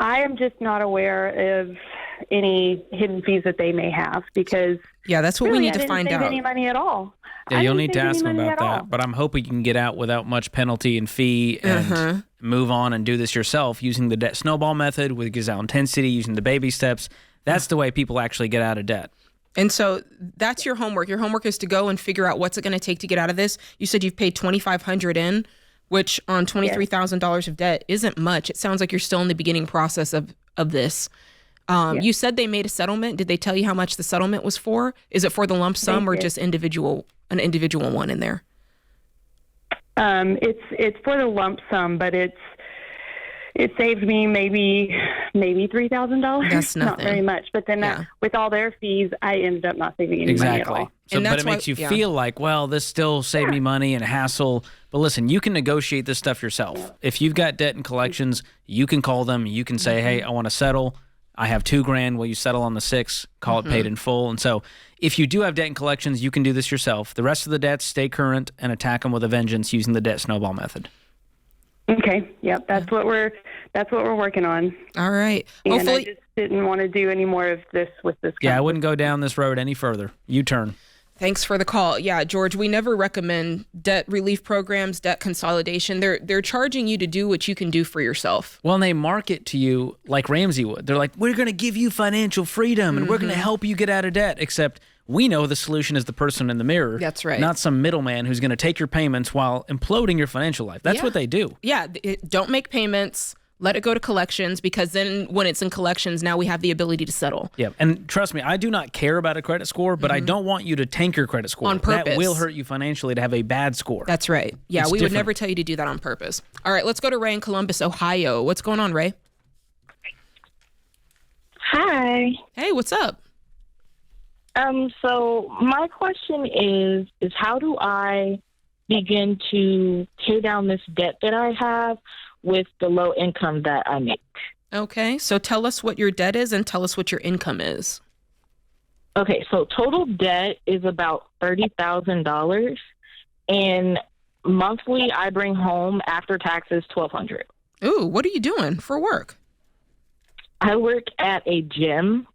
I am just not aware of any hidden fees that they may have because
that's what we need to find out.
I didn't save any money at all.
Yeah, you'll need to ask them about that. But I'm hoping you can get out without much penalty and fee and move on and do this yourself using the debt snowball method with gazelle intensity, using the baby steps. That's the way people actually get out of debt.
And so that's your homework. Your homework is to go and figure out what's it going to take to get out of this. You said you've paid $2,500 in, which on $23,000 of debt isn't much. It sounds like you're still in the beginning process of this. You said they made a settlement. Did they tell you how much the settlement was for? Is it for the lump sum or just an individual one in there?
It's for the lump sum, but it saved me maybe $3,000.
That's nothing.
Not very much. But then with all their fees, I ended up not saving any money at all.
So, but it makes you feel like, well, this still saved me money and hassle. But listen, you can negotiate this stuff yourself. If you've got debt and collections, you can call them. You can say, hey, I want to settle. I have $2,000. Will you settle on the 6? Call it paid in full. And so if you do have debt and collections, you can do this yourself. The rest of the debts, stay current and attack them with a vengeance using the debt snowball method.
Okay. Yep. That's what we're working on.
All right.
And
hopefully,
I just didn't want to do any more of this with this company.
Yeah, I wouldn't go down this road any further. U-turn.
Thanks for the call. Yeah, George, we never recommend debt relief programs, debt consolidation. They're charging you to do what you can do for yourself.
Well, and they market to you like Ramsey would. They're like, we're going to give you financial freedom and we're going to help you get out of debt, except we know the solution is the person in the mirror.
That's right.
Not some middleman who's going to take your payments while imploding your financial life. That's what they do.
Yeah, don't make payments. Let it go to collections, because then when it's in collections, now we have the ability to settle.
Yeah, and trust me, I do not care about a credit score, but I don't want you to tank your credit score.
On purpose.
That will hurt you financially to have a bad score.
That's right. Yeah, we would never tell you to do that on purpose. All right, let's go to Ray in Columbus, Ohio. What's going on, Ray?
Hi.
Hey, what's up?
So my question is how do I begin to pay down this debt that I have with the low income that I make?
Okay, so tell us what your debt is and tell us what your income is.
Okay, so total debt is about $30,000, and monthly I bring home after taxes $1,200.
Ooh, what are you doing for work?
I work at a gym.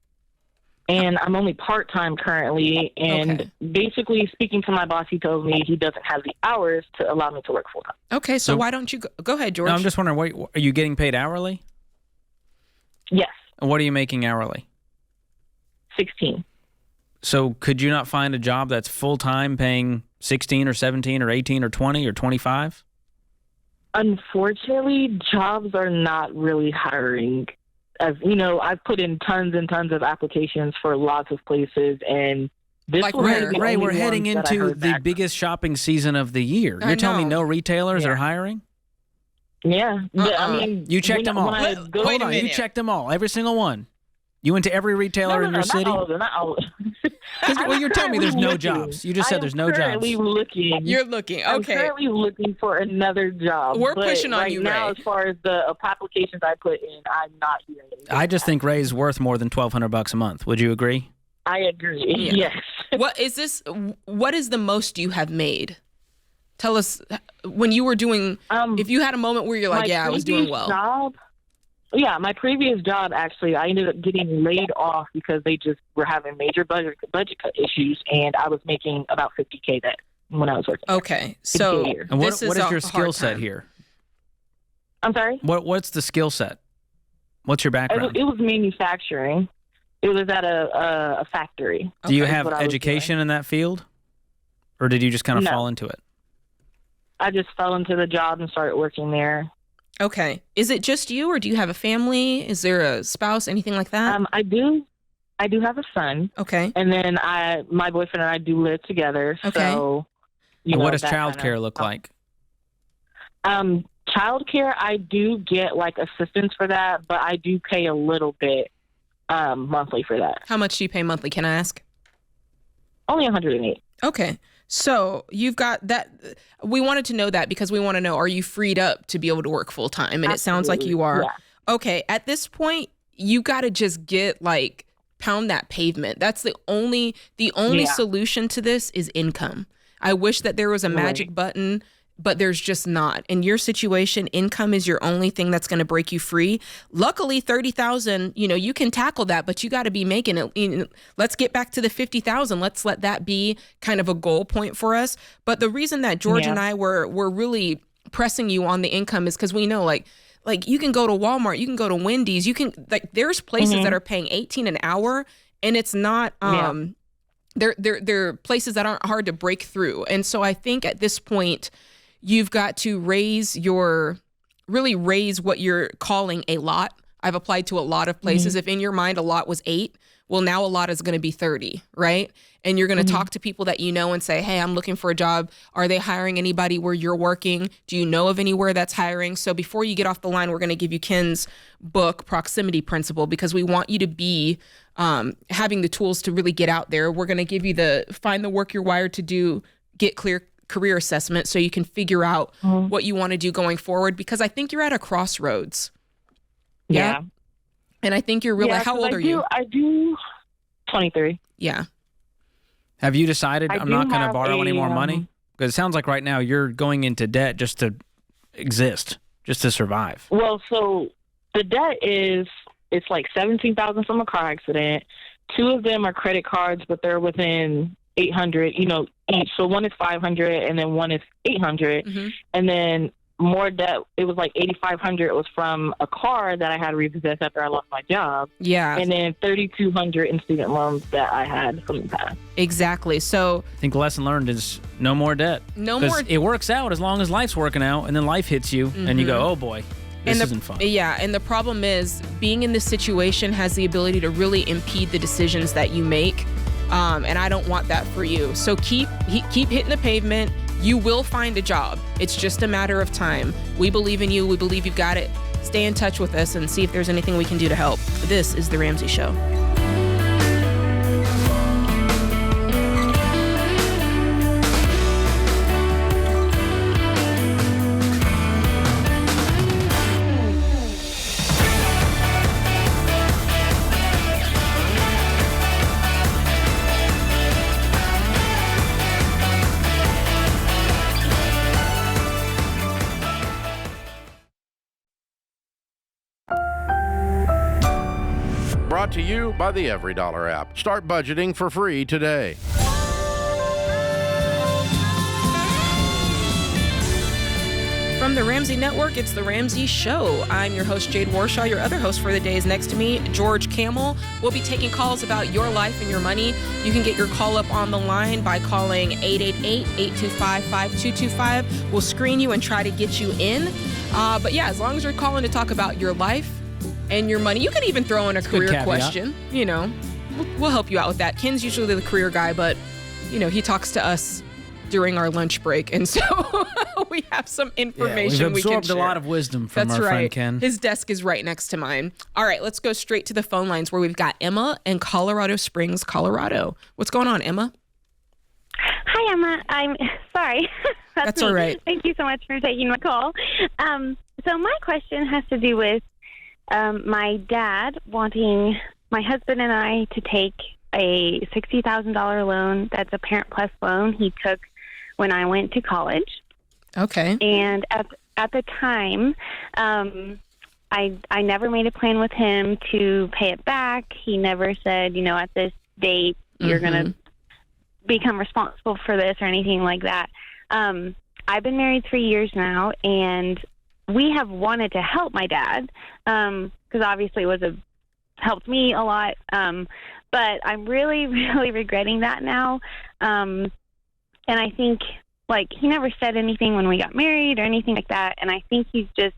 and I'm only part-time currently. And basically, speaking to my boss, he tells me he doesn't have the hours to allow me to work full-time.
Okay, so why don't you go ahead, George?
No, I'm just wondering, are you getting paid hourly?
Yes.
And what are you making hourly?
16.
So could you not find a job that's full-time paying 16 or 17 or 18 or 20 or 25?
Unfortunately, jobs are not really hiring. As you know, I've put in tons and tons of applications for lots of places, and this
Like
was
where?
the
Ray,
only
we're heading
ones that I
into
heard
the
back.
biggest shopping season of the year.
I
You're telling me
know.
no retailers are hiring?
Yeah, but I mean,
You checked them all.
when I go-
Wait a
Hold on, you
minute.
checked them all, every single one. You went to every retailer in your city?
Not all of them. Not all of them.
Well, you're telling me there's no
I'm currently
jobs. You just said there's no jobs.
currently looking.
You're looking.
I'm
Okay.
currently looking for another job.
We're
but
pushing on
right
you,
now.
Ray.
As far as the applications I put in, I'm not hearing anything.
I just think Ray's worth more than $1,200 a month. Would you agree?
I agree.
Yeah.
Yes.
What is this? What is the most you have made? Tell us when you were doing. If you had a moment where you're like,
my
yeah, I was doing
previous
well.
My previous job, actually, I ended up getting laid off because they just were having major budget cut issues, and I was making about $50K that when I was working.
Okay, so
$50K a year.
And what
this
is
a
your skill
hard
set
time.
here?
I'm sorry?
What's the skill set? What's your background?
It was manufacturing. It was at a factory.
Do you
That's
have
what I was
education in that field? Or did you just kind of
No.
fall into it?
I just fell into the job and started working there.
Okay, is it just you, or do you have a family? Is there a spouse, anything like that?
I do have a son.
Okay,
And then my boyfriend and I do live together.
Okay.
So,
And what does
that
childcare
kinda-
look like?
Childcare, I do get like assistance for that, but I do pay a little bit monthly for that.
how much do you pay monthly? Can I ask?
Only 108.
Okay. So you've got that. We wanted to know that because we want to know, are you freed up to be able to work full time? And it sounds like you are.
Yeah.
Okay. At this point, you got to just pound that pavement. That's the only solution to this is income. I wish that there was a magic button, but there's just not. In your situation, income is your only thing that's going to break you free. Luckily, 30,000, you can tackle that, but you got to be making it. Let's get back to the 50,000. Let's let that be kind of a goal point for us. But the reason that George and I were really pressing you on the income is because we know like you can go to Walmart, you can go to Wendy's, there's places that are paying 18 an hour, and it's not they're places that aren't hard to break through. And so I think at this point, you've got to raise what you're calling a lot. I've applied to a lot of places. If in your mind a lot was 8, well, now a lot is going to be 30, right? And you're going to talk to people that you know and say, hey, I'm looking for a job. Are they hiring anybody where you're working? Do you know of anywhere that's hiring? So before you get off the line, we're going to give you Ken's book, Proximity Principle, because we want you to be having the tools to really get out there. We're going to give you find the work you're wired to do, get clear career assessment so you can figure out what you want to do going forward, because I think you're at a crossroads.
Yeah.
And I think you're really, how old are you?
I do 23.
Yeah.
Have you decided I'm not going to borrow any more
a,
money? Because it sounds like right now you're going into debt just to exist, just to survive.
Well, so the debt it's like 17,000 from a car accident. 2 of them are credit cards, but they're within 800, each. So one is 500 and then one is 800. And then more debt, it was like 8,500 was from a car that I had repossessed after I lost my job.
Yeah.
And then 3,200 in student loans that I had from the past.
Exactly. So
I think the lesson learned is no more debt.
No more.
It works out as long as life's working out, and then life hits you, and you go, oh boy, this isn't fun.
Yeah, and the problem is being in this situation has the ability to really impede the decisions that you make. And I don't want that for you. So keep hitting the pavement. You will find a job. It's just a matter of time. We believe in you. We believe you've got it. Stay in touch with us and see if there's anything we can do to help. This is The Ramsey Show.
Brought to to you by the EveryDollar app. Start budgeting for free today.
From the Ramsey Network, it's The Ramsey Show. I'm your host, Jade Warshaw. Your other host for the day is next to me, George Camel. We'll be taking calls about your life and your money. You can get your call up on the line by calling 888-825-5225. We'll screen you and try to get you in. But yeah, as long as you're calling to talk about your life and your money, you can even throw in a career question. You know, we'll help you out with that. Ken's usually the career guy, but, you know, he talks to us during our lunch break, and so we have some information we can share.
We've absorbed a lot of wisdom from our friend Ken.
His desk is right next to mine. All right, let's go straight to the phone lines where we've got Emma in Colorado Springs, Colorado. What's going on, Emma?
Hi, Emma. I'm sorry.
That's all right.
Thank you so much for taking my call. So my question has to do with my dad wanting my husband and I to take a $60,000 loan. That's a Parent Plus loan he took when I went to college.
Okay.
And at the time, I never made a plan with him to pay it back. He never said, you know, at this date, you're going to become responsible for this or anything like that. I've been married 3 years now, and we have wanted to help my dad because obviously it helped me a lot. But I'm really, really regretting that now. And I think, like, he never said anything when we got married or anything like that. And I think he's just,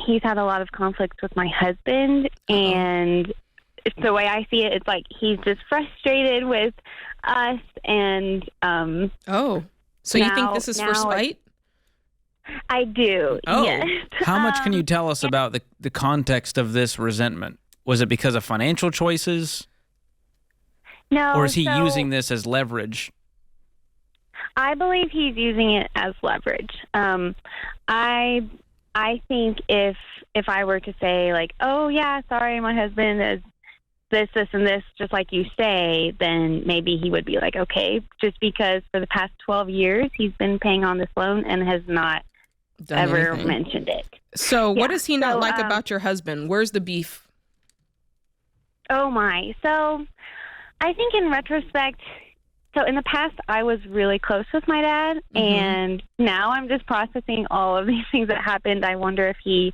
he's had a lot of conflicts with my husband. And the way I see it, it's like he's just frustrated with us. And
so you think this is for spite?
I do.
Oh.
Yes.
How much can you tell us about the context of this resentment? Was it because of financial choices?
No.
Or is he using this as leverage?
I believe he's using it as leverage. I think if I were to say, like, oh, yeah, sorry, my husband is this, and this, just like you say, then maybe he would be like, okay, just because for the past 12 years he's been paying on this loan and has not ever mentioned it.
So what does he not like about your husband? Where's the beef?
Oh, my. So I think in retrospect, so in the past, I was really close with my dad, and now I'm just processing all of these things that happened. I wonder if he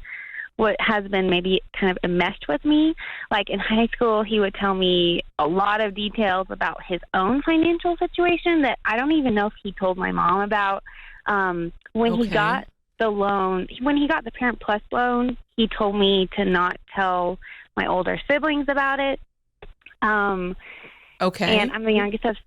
has been maybe kind of enmeshed with me. Like in high school, he would tell me a lot of details about his own financial situation that I don't even know if he told my mom about. When he got the loan, when he got the Parent Plus loan, he told me to not tell my older siblings about it. And I'm the youngest of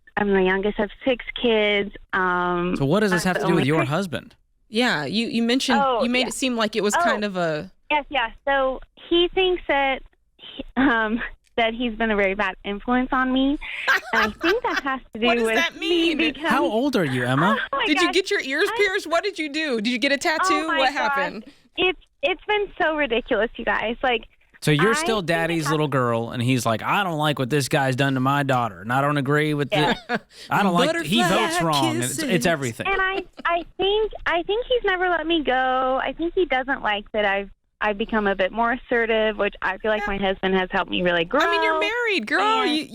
6 kids.
So what does this have to do with your husband?
Yeah, you mentioned, you made it seem like it was kind of a...
Yes. So he thinks that he's been a very bad influence on me. And I think that has to do with...
What does that mean?
Because...
How old are you, Emma?
Did you get your ears pierced? What did you do? Did you get a tattoo? What happened?
It's been so ridiculous, you guys. Like,
so you're still daddy's little girl, and he's like, I don't like what this guy's done to my daughter, and I don't agree with it. I don't like, he votes wrong. It's everything.
And I think he's never let me go. I think he doesn't like that I've become a bit more assertive, which I feel like my husband has helped me really grow.
I mean, you're married, girl.
I'm married.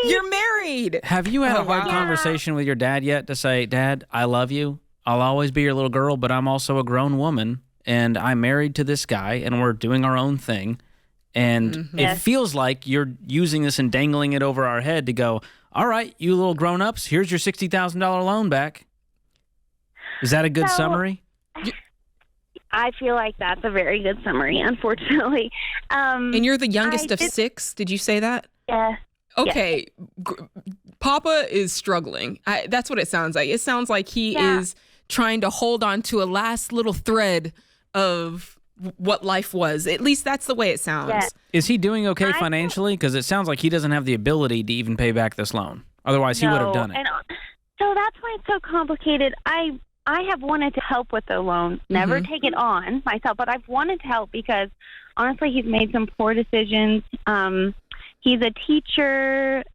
You're married.
Have you had a hard conversation with your dad yet to say, Dad, I love you. I'll always be your little girl, but I'm also a grown woman. And I'm married to this guy, and we're doing our own thing. And it feels like you're using this and dangling it over our head to go, all right, you little grown-ups, here's your $60,000 loan back. Is that a good summary?
I feel like that's a very good summary, unfortunately.
And you're the youngest of 6? Did you say that?
Yeah.
Okay. Yeah. Papa is struggling. That's what it sounds like. It sounds like he is trying to hold on to a last little thread of what life was. At least that's the way it sounds. Yeah.
Is he doing okay financially? Because it sounds like he doesn't have the ability to even pay back this loan. Otherwise, he would have done it.
And so that's why it's so complicated. I have wanted to help with the loan, never take it on myself, but I've wanted to help because, honestly, he's made some poor decisions. He's a teacher.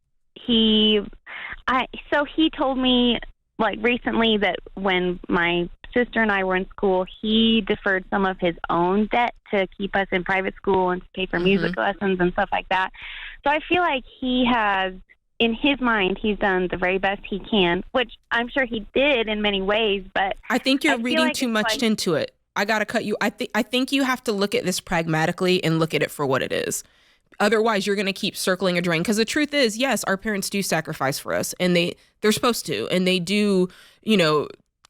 So he told me like recently that when my sister and I were in school, he deferred some of his own debt to keep us in private school and to pay for music lessons and stuff like that. So I feel like he has, in his mind, he's done the very best he can, which I'm sure he did in many ways, but
I think you're reading too much into it. I got to cut you. I think you have to look at this pragmatically and look at it for what it is. Otherwise, you're going to keep circling a drain. Because the truth is, yes, our parents do sacrifice for us, and they're supposed to, and they do,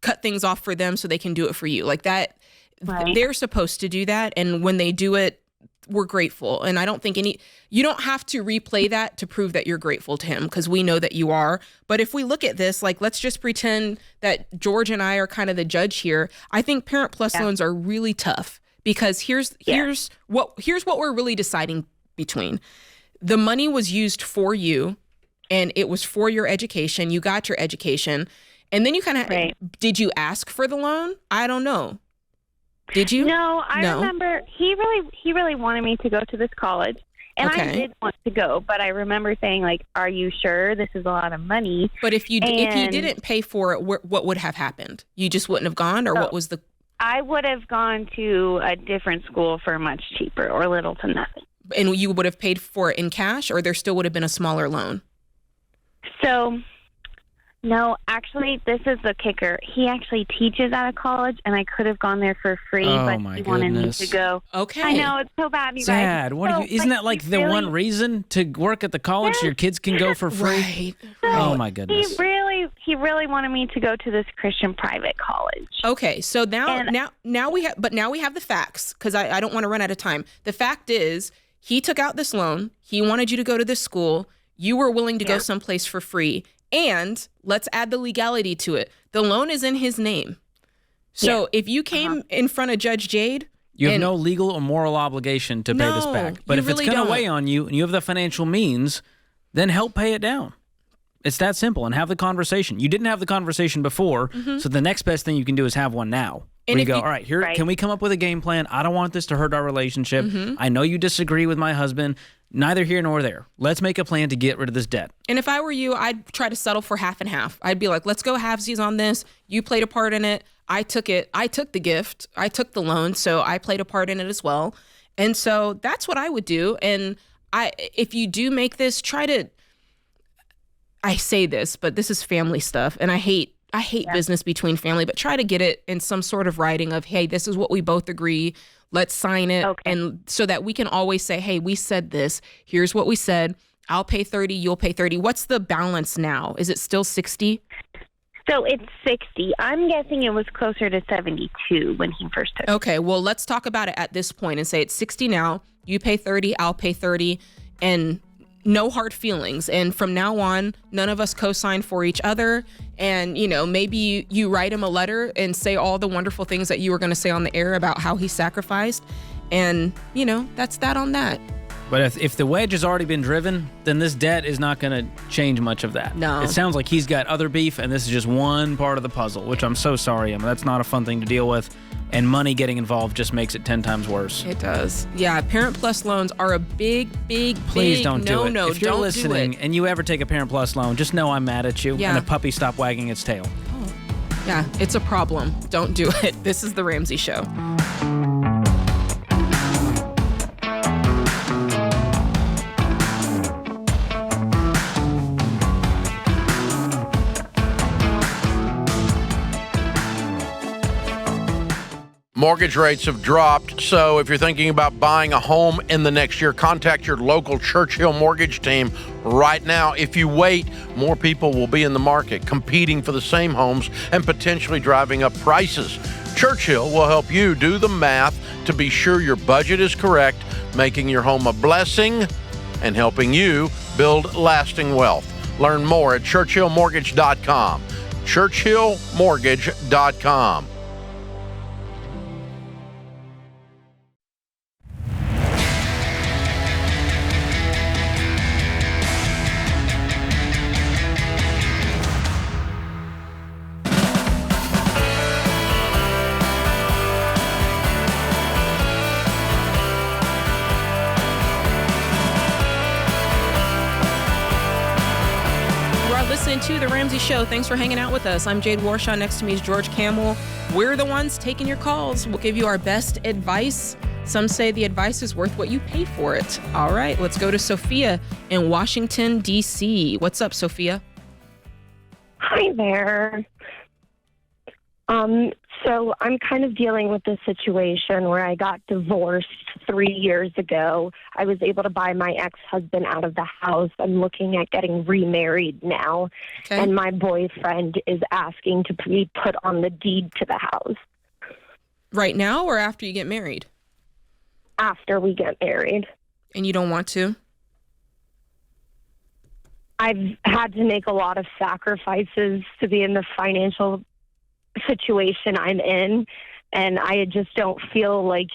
cut things off for them so they can do it for you. Like that, they're supposed to do that, and when they do it, we're grateful. And I don't think you don't have to replay that to prove that you're grateful to him, because we know that you are. But if we look at this, like, let's just pretend that George and I are kind of the judge here. I think Parent Plus loans are really tough, because here's what we're really deciding between. The money was used for you, and it was for your education. You got your education, and then you kind of did you ask for the loan? I don't know. Did you?
No, I remember he really wanted me to go to this college, and I did want to go, but I remember saying, like, "Are you sure this is a lot of money?"
But if you didn't pay for it, what would have happened? You just wouldn't have gone, or what was the?
I would have gone to a different school for much cheaper or little to nothing.
And you would have paid for it in cash, or there still would have been a smaller loan?
So, no, actually, this is the kicker. He actually teaches at a college, and I could have gone there for free, but he wanted me to go.
Okay.
I know, it's so bad, you guys.
Sad. Isn't that like the one reason to work at the college so your kids can go for free?
Right.
Oh, my goodness.
He really wanted me to go to this Christian private college.
Okay, so now we have the facts, because I don't want to run out of time. The fact is, he took out this loan. He wanted you to go to this school. You were willing to go someplace for free. And let's add the legality to it. The loan is in his name. So if you came in front of Judge Jade,
you have no legal or moral obligation to pay this back. But if it's going to weigh on you and you have the financial means, then help pay it down. It's that simple. And have the conversation. You didn't have the conversation before, so the next best thing you can do is have one now. And you go, all right, can we come up with a game plan? I don't want this to hurt our relationship. I know you disagree with my husband. Neither here nor there. Let's make a plan to get rid of this debt.
And if I were you, I'd try to settle for half and half. I'd be like, let's go halvesies on this. You played a part in it. I took it. I took the gift. I took the loan, so I played a part in it as well. And so that's what I would do. And if you do make this, I say this, but this is family stuff, and I hate business between family, but try to get it in some sort of writing of, hey, this is what we both agree. Let's sign it. And so that we can always say, hey, we said this. Here's what we said. I'll pay 30, you'll pay 30. What's the balance now? Is it still 60?
So it's 60. I'm guessing it was closer to 72 when he first took it.
Okay, well, let's talk about it at this point and say it's 60 now. You pay 30, I'll pay 30, and no hard feelings. And from now on, none of us co-sign for each other. And, maybe you write him a letter and say all the wonderful things that you were going to say on the air about how he sacrificed. And, that's that on that.
But if the wedge has already been driven, then this debt is not going to change much of that.
No.
It sounds like he's got other beef, and this is just one part of the puzzle, which I'm so sorry. That's not a fun thing to deal with. And money getting involved just makes it 10 times worse.
It does. Yeah, Parent Plus loans are a big
Please don't do it.
no.
If you're listening and you ever take a Parent Plus loan, just know I'm mad at you.
Yeah.
And a puppy stopped wagging its tail.
Oh. Yeah, it's a problem. Don't do it. This is The Ramsey Show.
Mortgage rates have dropped, so if you're thinking about buying a home in the next year, contact your local Churchill mortgage team right now. If you wait, more people will be in the market competing for the same homes and potentially driving up prices. Churchill will help you do the math to be sure your budget is correct, making your home a blessing and helping you build lasting wealth. Learn more at churchillmortgage.com. churchillmortgage.com.
listening to The Ramsey Show. Thanks for hanging out with us. I'm Jade Warshaw. Next to me is George Camel. We're the ones taking your calls. We'll give you our best advice. Some say the advice is worth what you pay for it. All right, let's go to Sophia in Washington, D.C. What's up, Sophia?
Hi there. So I'm kind of dealing with this situation where I got divorced 3 years ago. I was able to buy my ex-husband out of the house. I'm looking at getting remarried now. Okay. And my boyfriend is asking to be put on the deed to the house.
Right now or after you get married?
After we get married.
And you don't want to?
I've had to make a lot of sacrifices to be in the financial situation I'm in, and I just don't feel like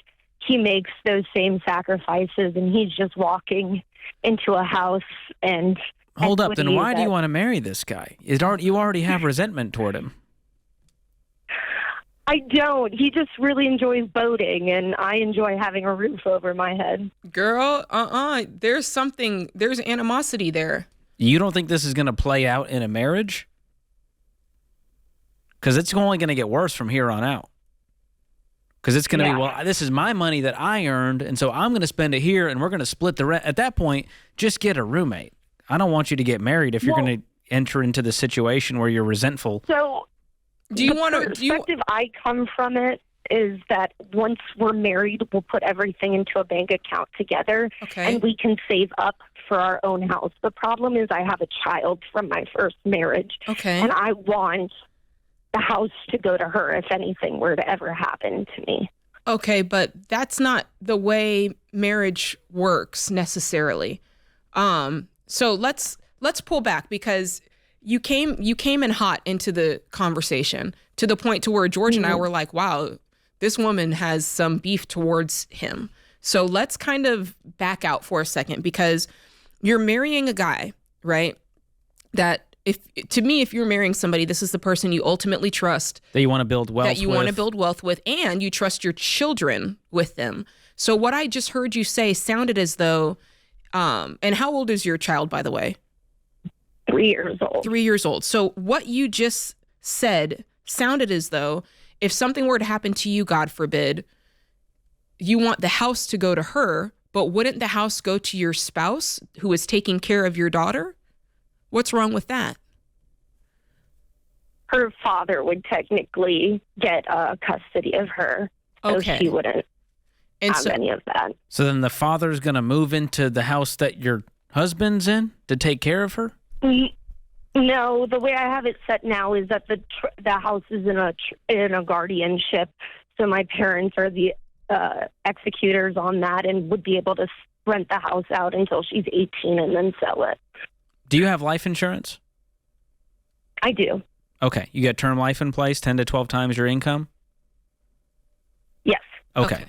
he makes those same sacrifices, and he's just walking into a house and
hold up, then why do you want to marry this guy? You already have resentment toward him.
I don't. He just really enjoys boating, and I enjoy having a roof over my head.
Girl, there's animosity there.
You don't think this is going to play out in a marriage? Because it's only going to get worse from here on out. Because it's going to be, well, this is my money that I earned, and so I'm going to spend it here, and we're going to split the rent. At that point, just get a roommate. I don't want you to get married if you're going to enter into the situation where you're resentful.
So, the perspective I come from it is that once we're married, we'll put everything into a bank account together, and we can save up for our own house. The problem is I have a child from my first marriage, and I want the house to go to her if anything were to ever happen to me.
Okay, but that's not the way marriage works necessarily. So let's pull back, because you came in hot into the conversation to the point to where George and I were like, wow, this woman has some beef towards him. So let's kind of back out for a second, because you're marrying a guy, right? That if you're marrying somebody, this is the person you ultimately trust.
That you want to build wealth with. And you trust your children with them. So what I just heard you say sounded as though, and how old is your child, by the way?
3 years old.
3 years old. So what you just said sounded as though if something were to happen to you, God forbid, you want the house to go to her, but wouldn't the house go to your spouse who is taking care of your daughter? What's wrong with that?
Her father would technically get custody of her, so she wouldn't have any of that.
So then the father's going to move into the house that your husband's in to take care of her?
No, the way I have it set now is that the house is in a guardianship, so my parents are the executors on that and would be able to rent the house out until she's 18 and then sell it.
Do you have life insurance?
I do.
Okay. You got term life in place, 10 to 12 times your income?
Yes.
Okay.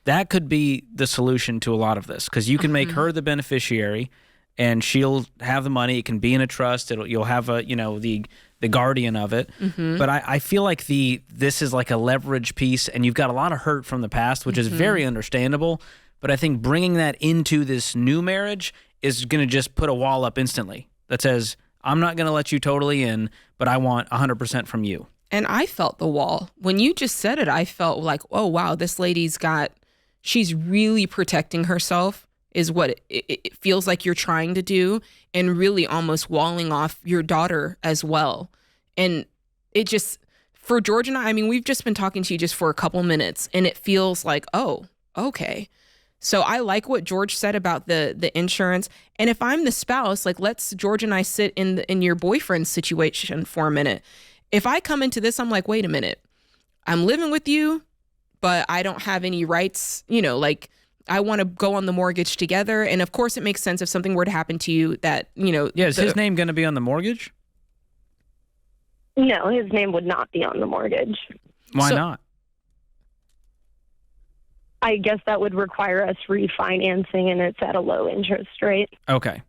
That could be the solution to a lot of this, because you can make her the beneficiary, and she'll have the money. It can be in a trust. You'll have the guardian of it. But I feel like this is like a leverage piece, and you've got a lot of hurt from the past, which is very understandable. But I think bringing that into this new marriage is going to just put a wall up instantly that says, I'm not going to let you totally in, but I want 100% from you.
And I felt the wall. When you just said it, I felt like, oh, wow, this lady's she's really protecting herself is what it feels like you're trying to do, and really almost walling off your daughter as well. And it just, for George and I mean, we've just been talking to you just for a couple minutes, and it feels like, oh, okay. So I like what George said about the insurance. And if I'm the spouse, like, let's George and I sit in your boyfriend's situation for a minute. If I come into this, I'm like, wait a minute, I'm living with you, but I don't have any rights, like I want to go on the mortgage together. And of course it makes sense if something were to happen to you that,
Yeah, is his name going to be on the mortgage?
No, his name would not be on the mortgage.
Why not?
I guess that would require us refinancing, and it's at a low interest rate.
Okay.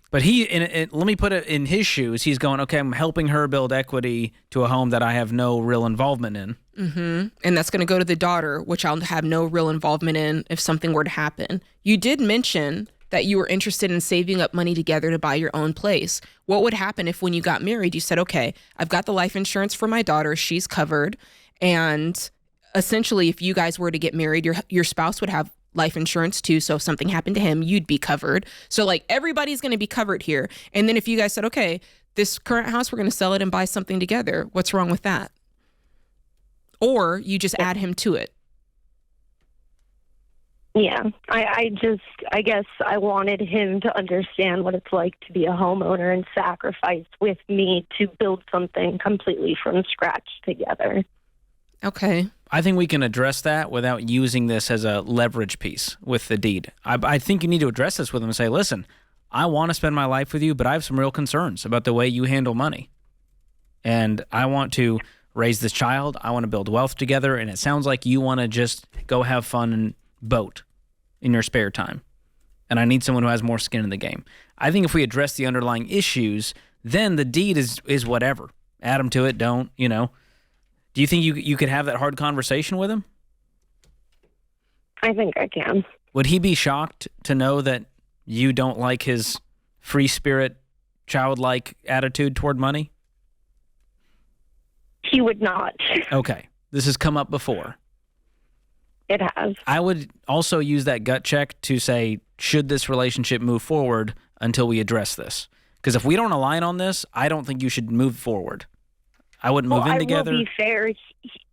But let me put it in his shoes. He's going, okay, I'm helping her build equity to a home that I have no real involvement in.
And that's going to go to the daughter, which I'll have no real involvement in if something were to happen. You did mention that you were interested in saving up money together to buy your own place. What would happen if when you got married, you said, okay, I've got the life insurance for my daughter, she's covered. And essentially, if you guys were to get married, your spouse would have life insurance too. So if something happened to him, you'd be covered. So like everybody's going to be covered here. And then if you guys said, okay, this current house, we're going to sell it and buy something together. What's wrong with that? Or you just add him to it.
Yeah, I guess I wanted him to understand what it's like to be a homeowner and sacrifice with me to build something completely from scratch together.
Okay.
I think we can address that without using this as a leverage piece with the deed. I think you need to address this with him and say, listen, I want to spend my life with you, but I have some real concerns about the way you handle money. And I want to raise this child. I want to build wealth together. And it sounds like you want to just go have fun and boat in your spare time. And I need someone who has more skin in the game. I think if we address the underlying issues, then the deed is whatever. Add them to it, don't, you know. Do you think you could have that hard conversation with him?
I think I can.
Would he be shocked to know that you don't like his free spirit, childlike attitude toward money?
He would not.
Okay. This has come up before.
It has.
I would also use that gut check to say, should this relationship move forward until we address this? Because if we don't align on this, I don't think you should move forward. I wouldn't move in together.
I will be fair.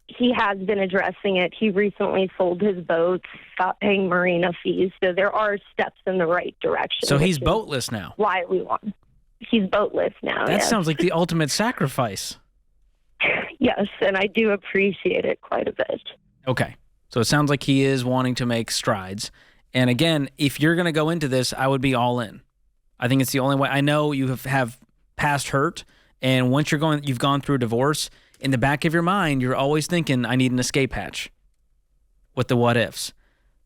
He has been addressing it. He recently sold his boats, stopped paying marina fees. So there are steps in the right direction.
So he's boatless now.
Why we want. He's boatless now.
That sounds like the ultimate sacrifice.
Yes, and I do appreciate it quite a bit.
Okay. So it sounds like he is wanting to make strides. And again, if you're going to go into this, I would be all in. I think it's the only way. I know you have past hurt, and once you've gone through a divorce, in the back of your mind, you're always thinking, I need an escape hatch with the what ifs.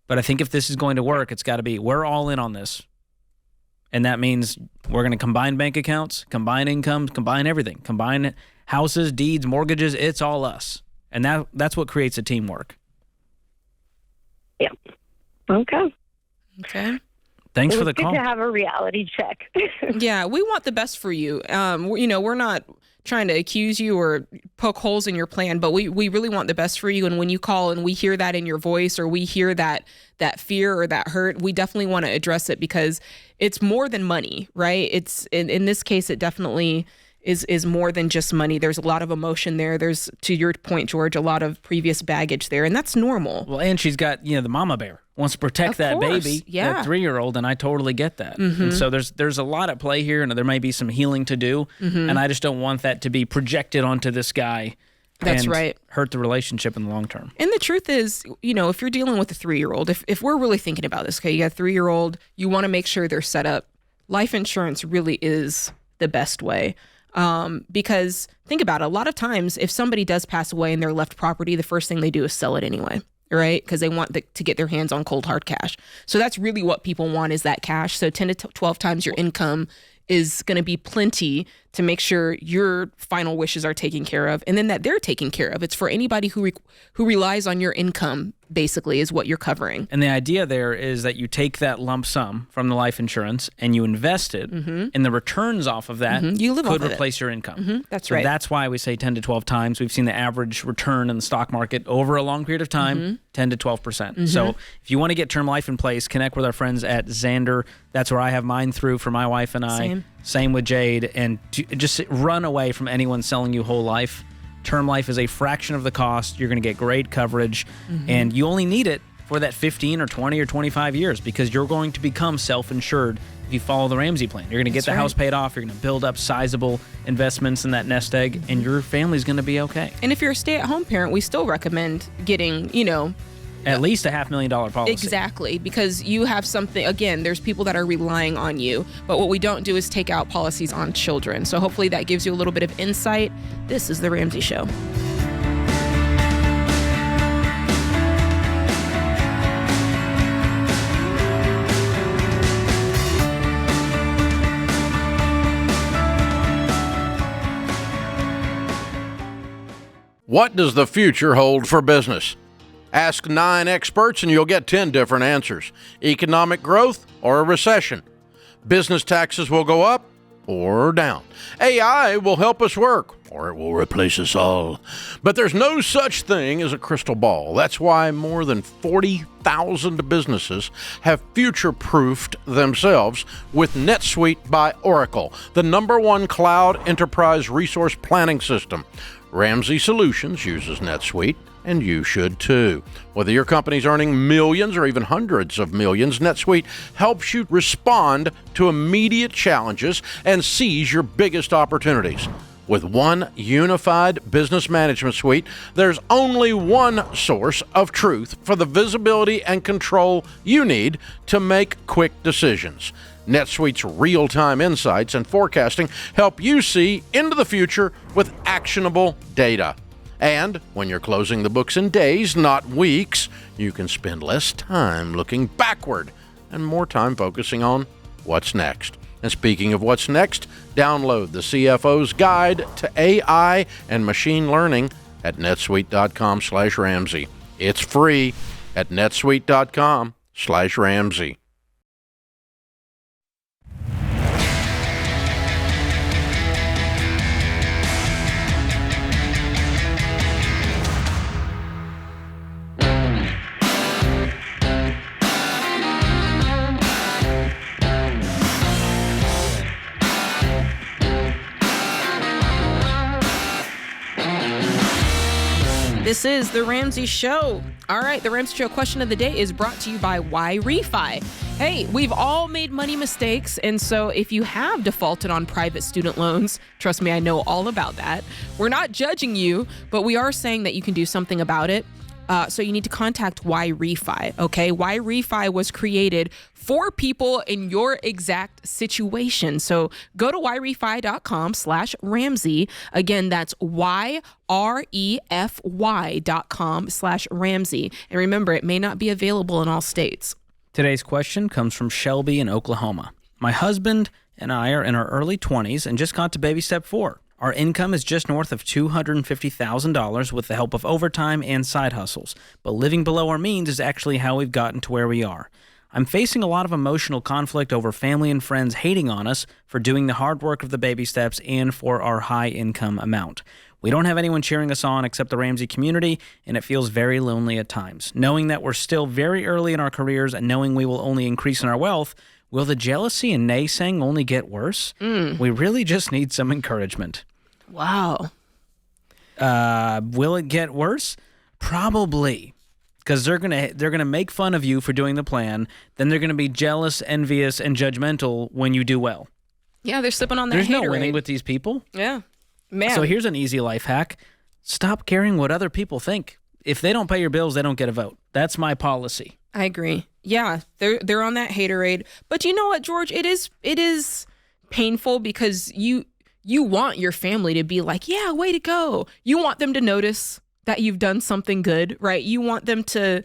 But I think if this is going to work, it's got to be, we're all in on this. And that means we're going to combine bank accounts, combine incomes, combine everything, combine houses, deeds, mortgages. It's all us. And that's what creates a teamwork.
Yeah. Okay.
Thanks for the call.
It's good to have a reality check.
Yeah, we want the best for you. We're not trying to accuse you or poke holes in your plan, but we really want the best for you. And when you call and we hear that in your voice, or we hear that fear or that hurt, we definitely want to address it, because it's more than money, right? It's in this case, it definitely is more than just money. There's a lot of emotion there. There's, to your point, George, a lot of previous baggage there, and that's normal.
Well, and she's got, the mama bear wants to protect that baby, that 3-year-old, and I totally get that.
Mm-hmm.
And so there's a lot at play here, and there may be some healing to do, and I just don't want that to be projected onto this guy.
That's
and
right.
Hurt the relationship in the long term.
And the truth is, if you're dealing with a 3-year-old, if we're really thinking about this, okay, you got a 3-year-old, you want to make sure they're set up. Life insurance really is the best way. Because think about it, a lot of times if somebody does pass away and they're left property, the first thing they do is sell it anyway, right? Because they want to get their hands on cold hard cash. So that's really what people want, is that cash. So 10 to 12 times your income is going to be plenty to make sure your final wishes are taken care of, and then that they're taken care of. It's for anybody who relies on your income, basically, is what you're covering.
And the idea there is that you take that lump sum from the life insurance and you invest it, and the returns off of that could replace your income.
That's
so
right.
That's why we say 10 to 12 times. We've seen the average return in the stock market over a long period of time, 10 to 12%. So if you want to get term life in place, connect with our friends at Xander. That's where I have mine through for my wife and I. Same with Jade. And just run away from anyone selling you whole life. Term life is a fraction of the cost. You're going to get great coverage, and you only need it for that 15 or 20 or 25 years, because you're going to become self-insured if you follow the Ramsey plan. You're going to get the house paid off. You're going to build up sizable investments in that nest egg, and your family's going to be okay.
And if you're a stay-at-home parent, we still recommend getting,
at least a $500,000 policy.
Exactly, because you have something, again, there's people that are relying on you, but what we don't do is take out policies on children. So hopefully that gives you a little bit of insight. This is The Ramsey Show.
What does the future hold for business? Ask 9 experts and you'll get 10 different answers. Economic growth or a recession. Business taxes will go up or down. AI will help us work, or it will replace us all. But there's no such thing as a crystal ball. That's why more than 40,000 businesses have future-proofed themselves with NetSuite by Oracle, the #1 cloud enterprise resource planning system. Ramsey Solutions uses NetSuite, and you should too. Whether your company's earning millions or even hundreds of millions, NetSuite helps you respond to immediate challenges and seize your biggest opportunities. With one unified business management suite, there's only one source of truth for the visibility and control you need to make quick decisions. NetSuite's real-time insights and forecasting help you see into the future with actionable data. And when you're closing the books in days, not weeks, you can spend less time looking backward and more time focusing on what's next. And speaking of what's next, download the CFO's Guide to AI and Machine Learning at netsuite.com/Ramsey. It's free at netsuite.com/Ramsey.
This is The Ramsey Show. All right, The Ramsey Show question of the day is brought to you by Why Refi. Hey, we've all made money mistakes, and so if you have defaulted on private student loans, trust me, I know all about that. We're not judging you, but we are saying that you can do something about it. So you need to contact Why Refi, okay? Why Refi was created for people in your exact situation. So go to whyrefi.com/Ramsey. Again, that's wyrefy.com/Ramsey. And remember, it may not be available in all states.
Today's question comes from Shelby in Oklahoma. My husband and I are in our early 20s and just got to baby step 4. Our income is just north of $250,000 with the help of overtime and side hustles, but living below our means is actually how we've gotten to where we are. I'm facing a lot of emotional conflict over family and friends hating on us for doing the hard work of the baby steps and for our high income amount. We don't have anyone cheering us on except the Ramsey community, and it feels very lonely at times. Knowing that we're still very early in our careers and knowing we will only increase in our wealth, will the jealousy and naysaying only get worse? We really just need some encouragement.
Wow.
Will it get worse? Probably, because they're gonna make fun of you for doing the plan. Then they're gonna be jealous, envious, and judgmental when you do well.
Yeah, they're sipping on that.
There's no
haterade.
winning with these people.
Yeah, man.
So here's an easy life hack: stop caring what other people think. If they don't pay your bills, they don't get a vote. That's my policy.
I agree. Yeah, they're on that haterade. But you know what, George? It is painful because you want your family to be like, yeah, way to go. You want them to notice that you've done something good, right? You want them to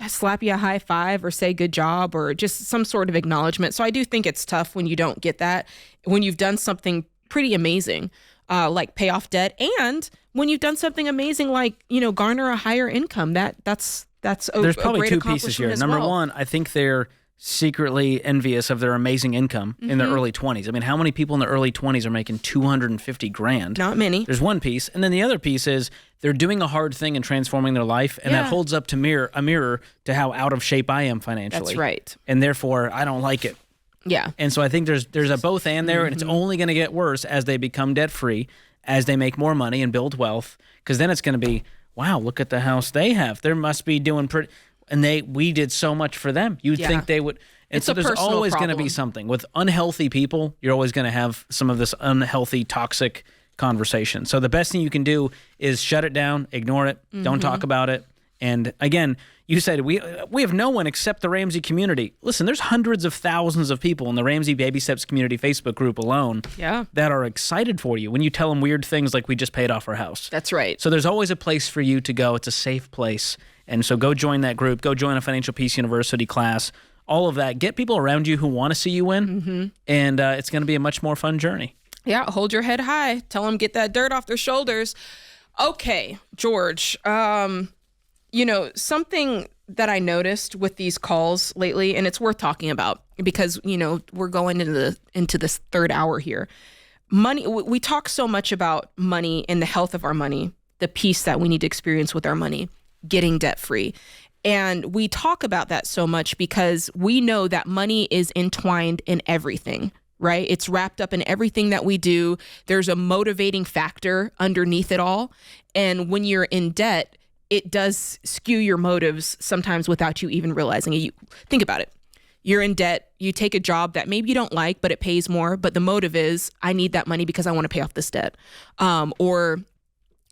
slap you a high five or say good job or just some sort of acknowledgement. So I do think it's tough when you don't get that, when you've done something pretty amazing, like pay off debt, and when you've done something amazing like, garner a higher income. That's
There's probably two pieces here. Number one, I think they're secretly envious of their amazing income in their early 20s. I mean, how many people in their early 20s are making $250,000?
Not many.
There's one piece. And then the other piece is they're doing a hard thing and transforming their life, and that holds up to a mirror to how out of shape I am financially.
That's right.
And therefore, I don't like it.
Yeah.
And so I think there's a both and there, and it's only going to get worse as they become debt-free, as they make more money and build wealth, because then it's going to be, wow, look at the house they have. They must be doing pretty... And we did so much for them. You'd think they would. And
it's
so
a
there's
personal
always going to
problem.
be something. With unhealthy people, you're always going to have some of this unhealthy, toxic conversation. So the best thing you can do is shut it down, ignore it, don't talk about it. And again, you said we have no one except the Ramsey community. Listen, there's hundreds of thousands of people in the Ramsey Baby Steps community Facebook group alone that are excited for you when you tell them weird things like we just paid off our house.
That's right.
So there's always a place for you to go. It's a safe place. And so go join that group. Go join a Financial Peace University class. All of that. Get people around you who want to see you win. And it's going to be a much more fun journey.
Yeah, hold your head high. Tell them get that dirt off their shoulders. Okay, George. something that I noticed with these calls lately, and it's worth talking about because, we're going into this third hour here. Money, we talk so much about money and the health of our money, the peace that we need to experience with our money, getting debt free. And we talk about that so much because we know that money is entwined in everything, right? It's wrapped up in everything that we do. There's a motivating factor underneath it all. And when you're in debt, it does skew your motives sometimes without you even realizing it. Think about it. You're in debt. You take a job that maybe you don't like, but it pays more. But the motive is, I need that money because I want to pay off this debt. Or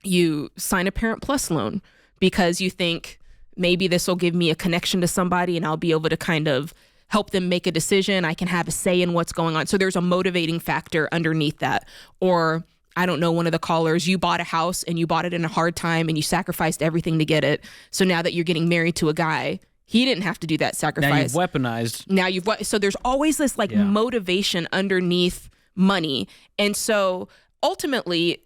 you sign a Parent Plus loan because you think maybe this will give me a connection to somebody and I'll be able to kind of help them make a decision. I can have a say in what's going on. So there's a motivating factor underneath that. Or I don't know, one of the callers, you bought a house and you bought it in a hard time and you sacrificed everything to get it. So now that you're getting married to a guy, he didn't have to do that sacrifice.
Now you've weaponized.
So there's always this motivation underneath money. And so ultimately,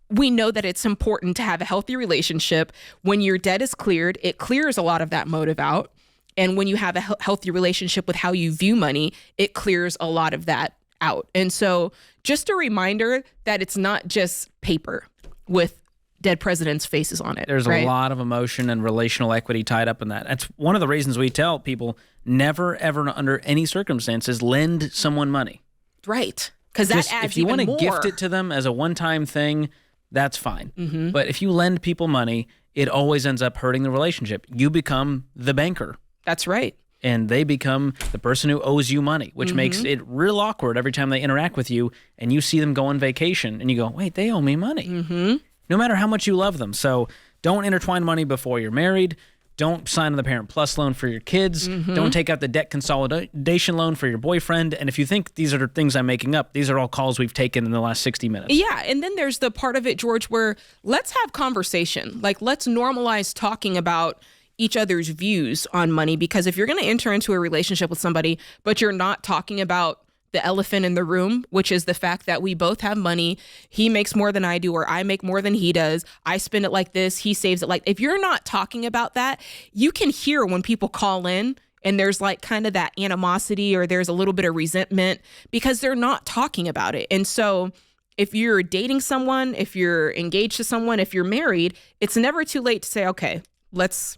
we know that it's important to have a healthy relationship. When your debt is cleared, it clears a lot of that motive out. And when you have a healthy relationship with how you view money, it clears a lot of that out. And so just a reminder that it's not just paper with dead presidents' faces on it.
There's a lot of emotion and relational equity tied up in that. That's one of the reasons we tell people never, ever, under any circumstances, lend someone money.
Right. Because that adds
if you
even
want to
more.
gift it to them as a one-time thing, that's fine.
Mm-hmm.
But if you lend people money, it always ends up hurting the relationship. You become the banker.
That's right.
And they become the person who owes you money, which makes it real awkward every time they interact with you and you see them go on vacation and you go, wait, they owe me money.
Mm-hmm.
No matter how much you love them. So don't intertwine money before you're married. Don't sign on the Parent Plus loan for your kids.
Mm-hmm.
Don't take out the debt consolidation loan for your boyfriend. And if you think these are things I'm making up, these are all calls we've taken in the last 60 minutes.
Yeah. And then there's the part of it, George, where let's have conversation. Like, let's normalize talking about each other's views on money. Because if you're going to enter into a relationship with somebody, but you're not talking about the elephant in the room, which is the fact that we both have money. He makes more than I do, or I make more than he does. I spend it like this. He saves it like. If you're not talking about that, you can hear when people call in and there's like kind of that animosity or there's a little bit of resentment because they're not talking about it. And so if you're dating someone, if you're engaged to someone, if you're married, it's never too late to say, okay, let's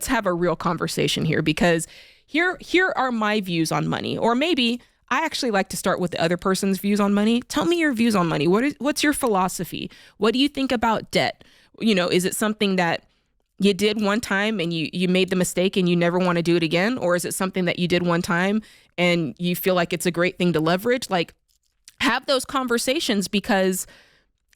have a real conversation here, because here are my views on money. Or maybe I actually like to start with the other person's views on money. Tell me your views on money. What's your philosophy? What do you think about debt? Is it something that you did one time and you made the mistake and you never want to do it again? Or is it something that you did one time and you feel like it's a great thing to leverage? Like, have those conversations, because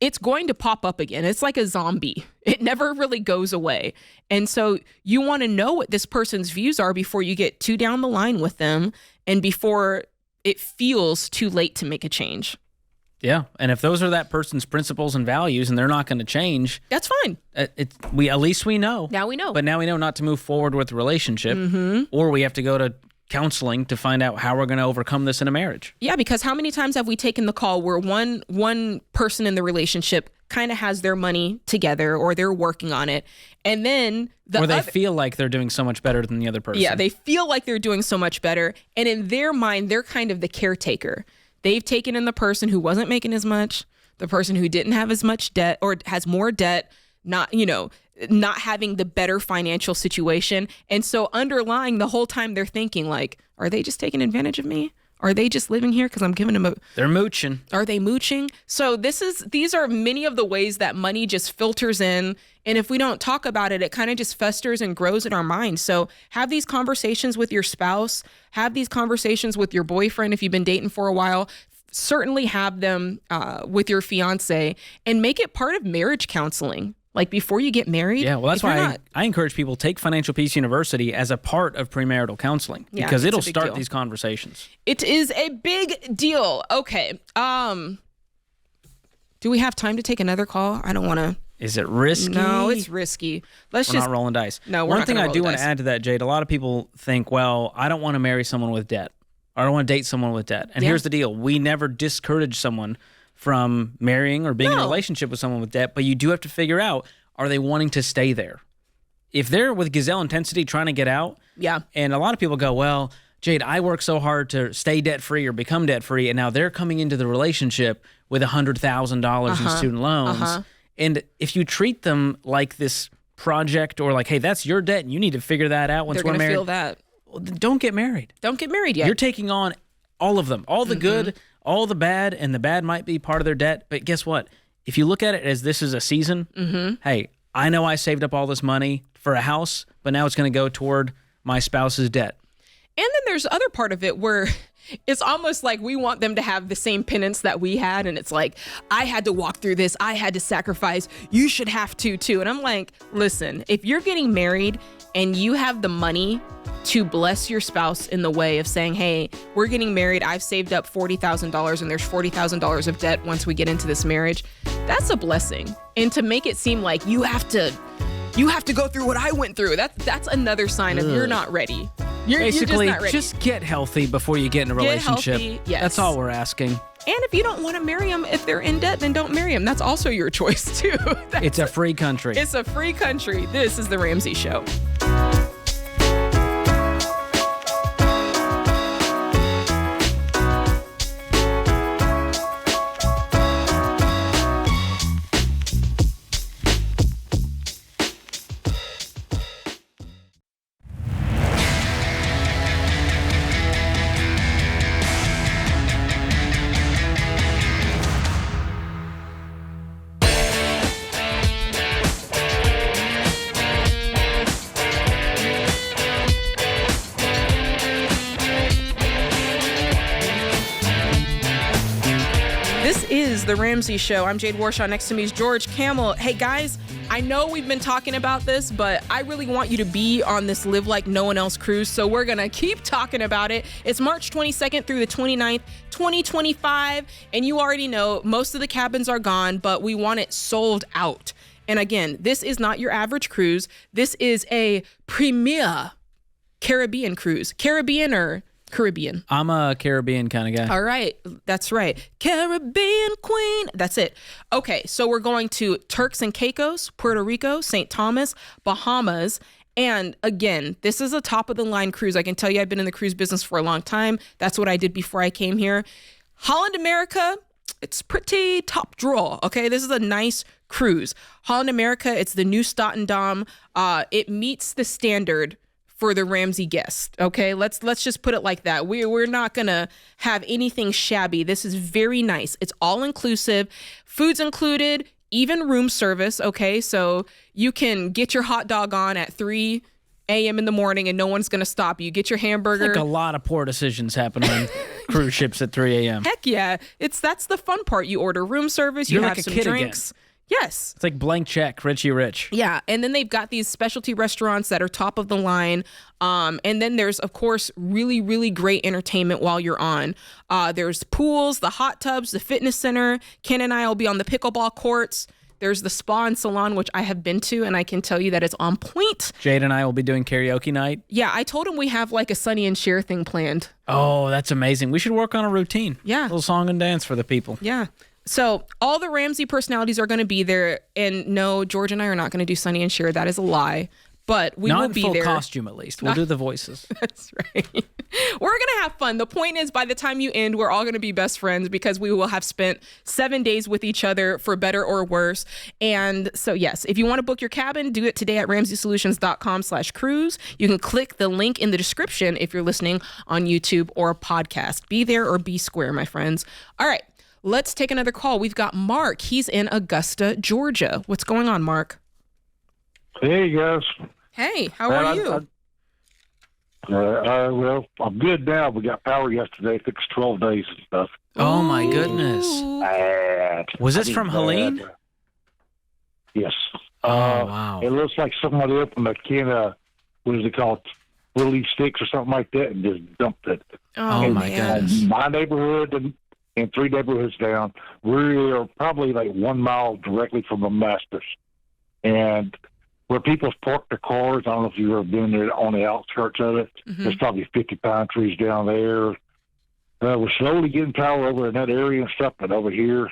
it's going to pop up again. It's like a zombie. It never really goes away. And so you want to know what this person's views are before you get too down the line with them and before it feels too late to make a change.
Yeah. And if those are that person's principles and values and they're not going to change,
that's fine.
At least we know.
Now we know.
But now we know not to move forward with the relationship, or we have to go to counseling to find out how we're going to overcome this in a marriage.
Yeah, because how many times have we taken the call where one person in the relationship kind of has their money together, or they're working on it, and then
they feel like they're doing so much better than the other person.
Yeah, they feel like they're doing so much better, and in their mind, they're kind of the caretaker. They've taken in the person who wasn't making as much, the person who didn't have as much debt or has more debt, not having the better financial situation. And so underlying the whole time, they're thinking like, are they just taking advantage of me? Are they just living here because I'm giving them
They're mooching.
Are they mooching? So these are many of the ways that money just filters in. And if we don't talk about it, it kind of just festers and grows in our minds. So have these conversations with your spouse. Have these conversations with your boyfriend if you've been dating for a while. Certainly have them with your fiance, and make it part of marriage counseling. Like before you get married.
Yeah, well, that's why I encourage people to take Financial Peace University as a part of premarital counseling, because it'll start these conversations.
It is a big deal. Okay. Do we have time to take another call? I don't want to.
Is it risky?
No, it's risky. We're
not rolling dice.
No, we're
One
not
thing I do
want
to add to that, Jade, a lot of people think, well, I don't want to marry someone with debt. I don't want to date someone with debt. And here's the deal. We never discourage someone from marrying or being in a relationship with someone with debt, but you do have to figure out, are they wanting to stay there? if they're with gazelle intensity trying to get out, and a lot of people go, well, Jade, I work so hard to stay debt-free or become debt-free, and now they're coming into the relationship with $100,000 in student loans. And if you treat them like this project or like, hey, that's your debt and you need to figure that out once we're married.
Feel that.
Well, don't get married.
Don't get married yet.
You're taking on all of them, all the good, all the bad, and the bad might be part of their debt. But guess what? If you look at it as this is a season, hey, I know I saved up all this money for a house, but now it's going to go toward my spouse's debt.
And then there's the other part of it where it's almost like we want them to have the same penance that we had. And it's like, I had to walk through this. I had to sacrifice. You should have to too. And I'm like, listen, if you're getting married and you have the money to bless your spouse in the way of saying, hey, we're getting married. I've saved up $40,000 and there's $40,000 of debt once we get into this marriage. That's a blessing. And to make it seem like you have to go through what I went through. That's another sign of you're not ready.
Basically,
you're just not ready.
Just get healthy before you get in a relationship.
Healthy, yes.
That's all we're asking.
And if you don't want to marry them, if they're in debt, then don't marry them. That's also your choice, too.
It's a free country.
It's a free country. This is The Ramsey Show. The Ramsey Show. I'm Jade Warshaw. Next to me is George Camel. Hey guys, I know we've been talking about this, but I really want you to be on this Live Like No One Else cruise, so we're gonna keep talking about it. It's March 22nd through the 29th, 2025, and you already know most of the cabins are gone, but we want it sold out. And again, this is not your average cruise. This is a premier Caribbean cruise. Caribbean or Caribbean?
I'm a Caribbean kind of guy.
All right. That's right. Caribbean Queen. That's it. Okay. So we're going to Turks and Caicos, Puerto Rico, St. Thomas, Bahamas. And again, this is a top of the line cruise. I can tell you I've been in the cruise business for a long time. That's what I did before I came here. Holland America, it's pretty top draw. Okay. This is a nice cruise. Holland America, it's the new Statendam. It meets the standard for the Ramsey guest. Okay, let's just put it like that. We're not gonna have anything shabby. This is very nice. It's all inclusive, food's included, even room service. Okay, so you can get your hot dog on at 3 a.m. in the morning and no one's gonna stop you. Get your hamburger.
Like a lot of poor decisions happen on cruise ships at 3 a.m.
Heck yeah, that's the fun part. You order room service.
You're
you
like
have
a
some
kid
drinks.
Again.
Yes.
It's like blank check, Richie Rich.
Yeah. And then they've got these specialty restaurants that are top of the line. And then there's, of course, really, really great entertainment while you're on. There's pools, the hot tubs, the fitness center. Ken and I will be on the pickleball courts. There's the spa and salon, which I have been to, and I can tell you that it's on point.
Jade and I will be doing karaoke night.
Yeah, I told him we have like a Sonny and Cher thing planned.
Oh, that's amazing. We should work on a routine.
Yeah.
A little song and dance for the people.
Yeah. So all the Ramsey personalities are going to be there. And no, George and I are not going to do Sonny and Cher. That is a lie. But we will be there.
Not in full costume, at least. We'll do the voices.
That's right. We're going to have fun. The point is, by the time you end, we're all going to be best friends because we will have spent 7 days with each other for better or worse. And so, yes, if you want to book your cabin, do it today at RamseySolutions.com/cruise. You can click the link in the description if you're listening on YouTube or a podcast. Be there or be square, my friends. All right. Let's take another call. We've got Mark. He's in Augusta, Georgia. What's going on, Mark?
Hey, guys.
Hey, how are you?
Well, I'm good now. We got power yesterday. Took us 12 days and stuff.
Oh, my goodness. Was this from Helene?
Yes.
Oh, wow.
It looks like somebody opened a can of, what is it called, Willie Sticks or something like that and just dumped it.
Oh,
and
my goodness.
My neighborhood and 3 neighborhoods down, we're probably like 1 mile directly from the Masters. And where people park their cars, I don't know if you've ever been there on the outskirts of it.
Mm-hmm.
There's probably 50 pine trees down there. We're slowly getting power over in that area and stuff, but over here,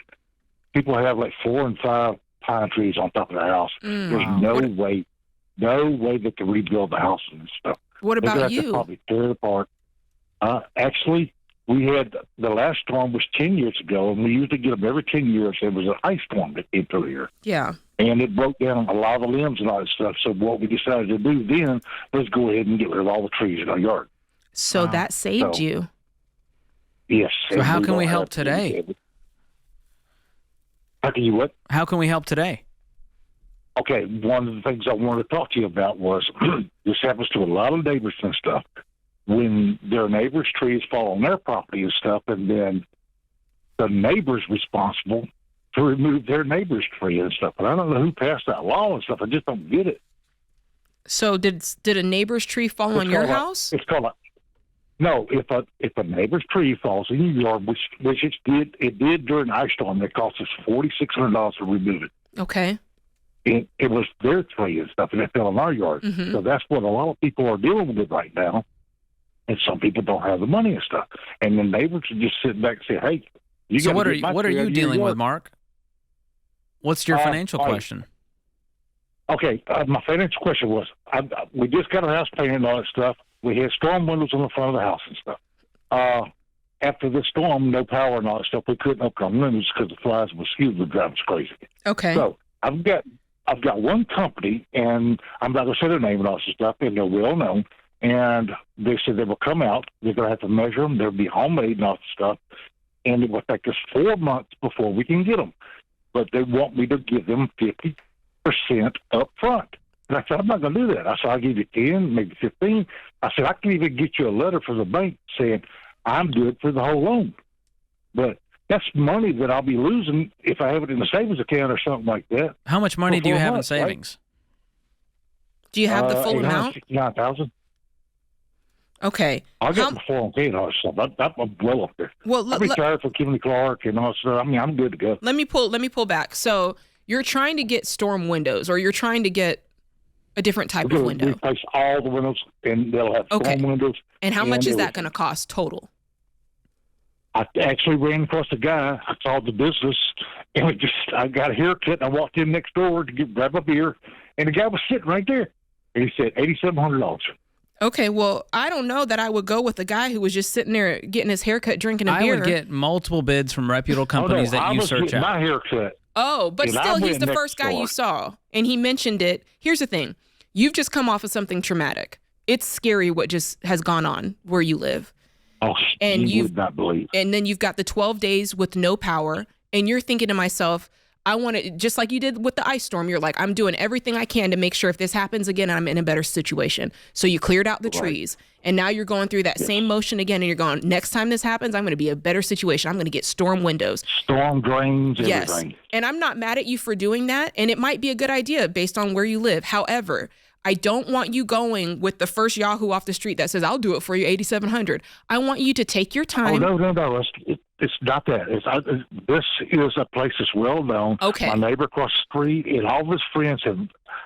people have like 4 and 5 pine trees on top of the house. There's no way no way they can rebuild the house and stuff.
What
They're gonna
about
have to
you?
probably tear it apart. Actually, we had the last storm was 10 years ago, and we usually get them every 10 years. It was an ice storm that came through here.
Yeah.
And it broke down a lot of the limbs and all that stuff. So what we decided to do then was go ahead and get rid of all the trees in our yard.
So that saved you.
Yes.
So how can
don't
we
have
help
to-
today?
How can you what?
How can we help today?
Okay, one of the things I wanted to talk to you about was this happens to a lot of neighbors and stuff. When their neighbors' trees fall on their property and stuff, and then the neighbor's responsible to remove their neighbor's tree and stuff. And I don't know who passed that law and stuff. I just don't get it.
So did a neighbor's tree fall on your house?
It's called a no. If a neighbor's tree falls in your yard, which it did during the ice storm, it cost us $4,600 to remove it.
Okay.
It was their tree and stuff, and it fell in our yard.
Mhm.
So that's what a lot of people are dealing with right now. And some people don't have the money and stuff. And the neighbors are just sitting back and say, "Hey, you
So
got to get my
what are
tree out
you
of your
dealing with,
yard."
Mark? What's your financial question?
Okay, my financial question was, we just got our house painted and all that stuff. We had storm windows on the front of the house and stuff. After the storm, no power and all that stuff, we couldn't open our windows because the flies and mosquitoes would drive us crazy.
Okay.
So I've got one company, and I'm not going to say their name and all this stuff, and they're well known. And they said they will come out. They're going to have to measure them. They'll be homemade and all that stuff. And it will take us 4 months before we can get them. But they want me to give them 50% up front. And I said, I'm not going to do that. I said, I'll give you 10, maybe 15. I said, I can even get you a letter from the bank saying I'm good for the whole loan. But that's money that I'll be losing if I have it in a savings account or something like that.
How much money do you have in savings?
Do you have the full amount?
$869,000.
Okay.
I'll get my 401k and all that stuff. I'm well up there.
Well,
I'm retired from Kimberly Clark and all that stuff. I mean, I'm good to go.
Let me pull back. So you're trying to get storm windows, or you're trying to get a different type of window.
Replace all the windows, and they'll have storm windows.
And how much is that going to cost total?
I actually ran across a guy. I called the business, and I got a haircut. And I walked in next door to grab a beer, and the guy was sitting right there, and he said $8,700.
Okay, well, I don't know that I would go with a guy who was just sitting there getting his haircut, drinking a beer.
I would get multiple bids from reputable companies that you search out.
My haircut.
Oh, but still, he's the first guy you saw, and he mentioned it. Here's the thing. You've just come off of something traumatic. It's scary what just has gone on where you live.
Oh,
and
you would not believe.
And then you've got the 12 days with no power, and you're thinking to myself, I want to, just like you did with the ice storm, you're like, I'm doing everything I can to make sure if this happens again, I'm in a better situation. So you cleared out the trees, and now you're going through that same motion again, and you're going, next time this happens, I'm going to be in a better situation. I'm going to get storm windows.
Storm drains, everything.
Yes, and I'm not mad at you for doing that, and it might be a good idea based on where you live. However, I don't want you going with the first Yahoo off the street that says, I'll do it for you, $8,700. I want you to take your time.
Oh, no. It's not that. This is a place that's well known.
Okay.
My neighbor across the street and all of his friends have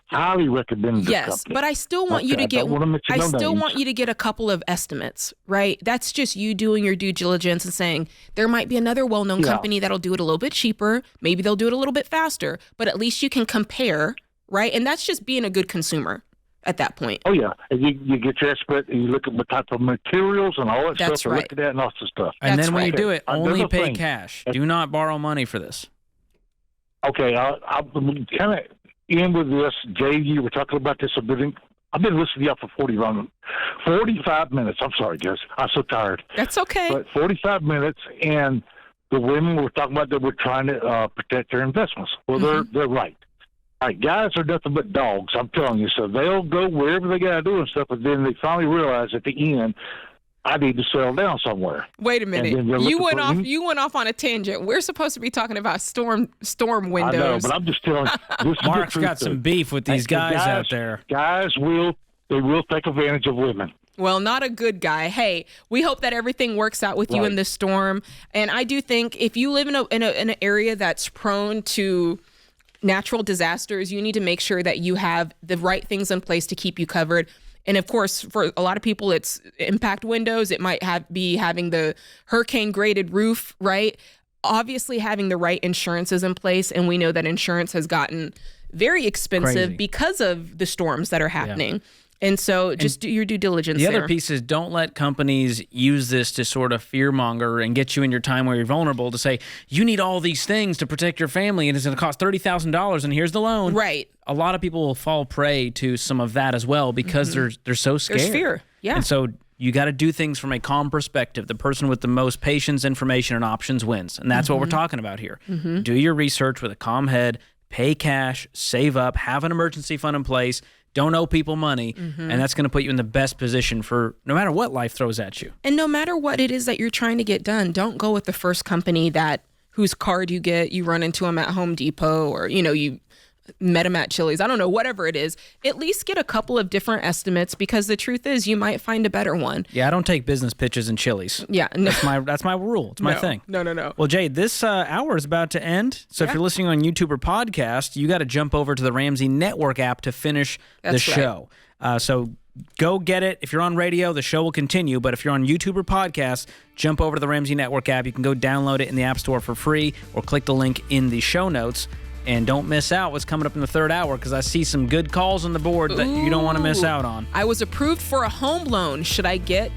highly recommended this company.
But I still want you to get. I still want you to get a couple of estimates, right? That's just you doing your due diligence and saying there might be another well-known company that'll do it a little bit cheaper. Maybe they'll do it a little bit faster, but at least you can compare, right? And that's just being a good consumer at that point.
Oh, yeah. And you get your estimate and you look at what type of materials and all that
That's
stuff.
right.
Look at that and all that stuff.
And then when you do it, only pay
thing.
cash. Do not borrow money for this.
Okay, I'll kind of end with this. Jay, you were talking about this a bit. I've been listening to y'all for 45 minutes. I'm sorry, guys. I'm so tired.
That's okay.
But 45 minutes, and the women were talking about that we're trying to protect their investments. Well, they're right. All right, guys are nothing but dogs, I'm telling you. So they'll go wherever they got to do and stuff, but then they finally realize at the end, I need to settle down somewhere.
Wait a minute. You went off on a tangent. We're supposed to be talking about storm windows.
I know, but I'm just telling you.
Mark's got some beef with these guys out there.
Guys will take advantage of women.
Well, not a good guy. Hey, we hope that everything works out with you in this storm. And I do think if you live in an area that's prone to natural disasters, you need to make sure that you have the right things in place to keep you covered. And of course, for a lot of people, it's impact windows. It might be having the hurricane graded roof, right? obviously having the right insurances in place. And we know that insurance has gotten very expensive because of the storms that are happening. Yeah. And so just do your due diligence.
The other piece is don't let companies use this to sort of fearmonger and get you in your time where you're vulnerable to say, you need all these things to protect your family and it's going to cost $30,000 and here's the loan.
Right.
A lot of people will fall prey to some of that as well because they're so scared.
There's fear. Yeah.
And so you got to do things from a calm perspective. The person with the most patience, information, and options wins. And that's what we're talking about here. Do your research with a calm head, pay cash, save up, have an emergency fund in place. Don't owe people money, and that's going to put you in the best position for no matter what life throws at you.
And no matter what it is that you're trying to get done, don't go with the first company whose card you get, you run into them at Home Depot, or you met them at Chili's. I don't know, whatever it is. At least get a couple of different estimates, because the truth is you might find a better one.
Yeah, I don't take business pitches in Chili's.
Yeah, no.
That's my rule. It's my thing.
No.
Well, Jade, this hour is about to end. So if you're listening on YouTube or podcast, you got to jump over to the Ramsey Network app to finish the show. So go get it. If you're on radio, the show will continue. But if you're on YouTube or podcast, jump over to the Ramsey Network app. You can go download it in the App Store for free or click the link in the show notes. And don't miss out what's coming up in the third hour, because I see some good calls on the board that you don't want to miss out on.
I was approved for a home loan. Should I get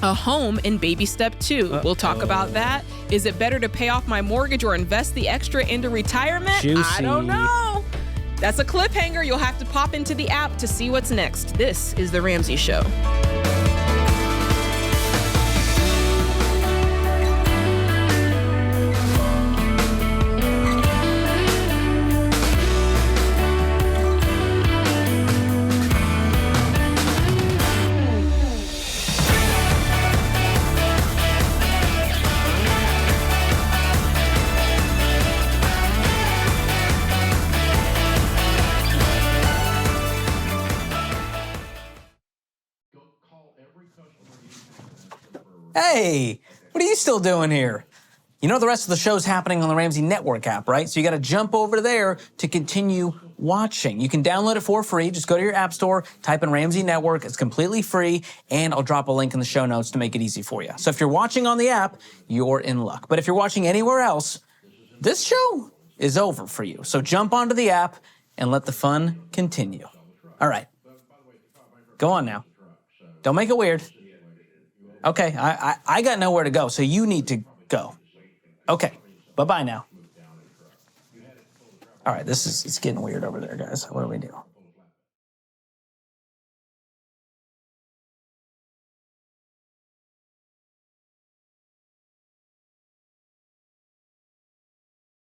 a home in baby step 2? We'll talk about that. Is it better to pay off my mortgage or invest the extra into retirement?
Juicy.
I don't know. That's a cliffhanger. You'll have to pop into the app to see what's next. This is The Ramsey Show.
Hey, what are you still doing here? You know the rest of the show's happening on the Ramsey Network app, right? So you got to jump over there to continue watching. You can download it for free. Just go to your app store, type in Ramsey Network. It's completely free, and I'll drop a link in the show notes to make it easy for you. So if you're watching on the app, you're in luck. But if you're watching anywhere else, this show is over for you. So jump onto the app and let the fun continue. All right. Go on now. Don't make it weird. Okay, I got nowhere to go, so you need to go. Okay, bye-bye now. All right, it's getting weird over there, guys. What do we do?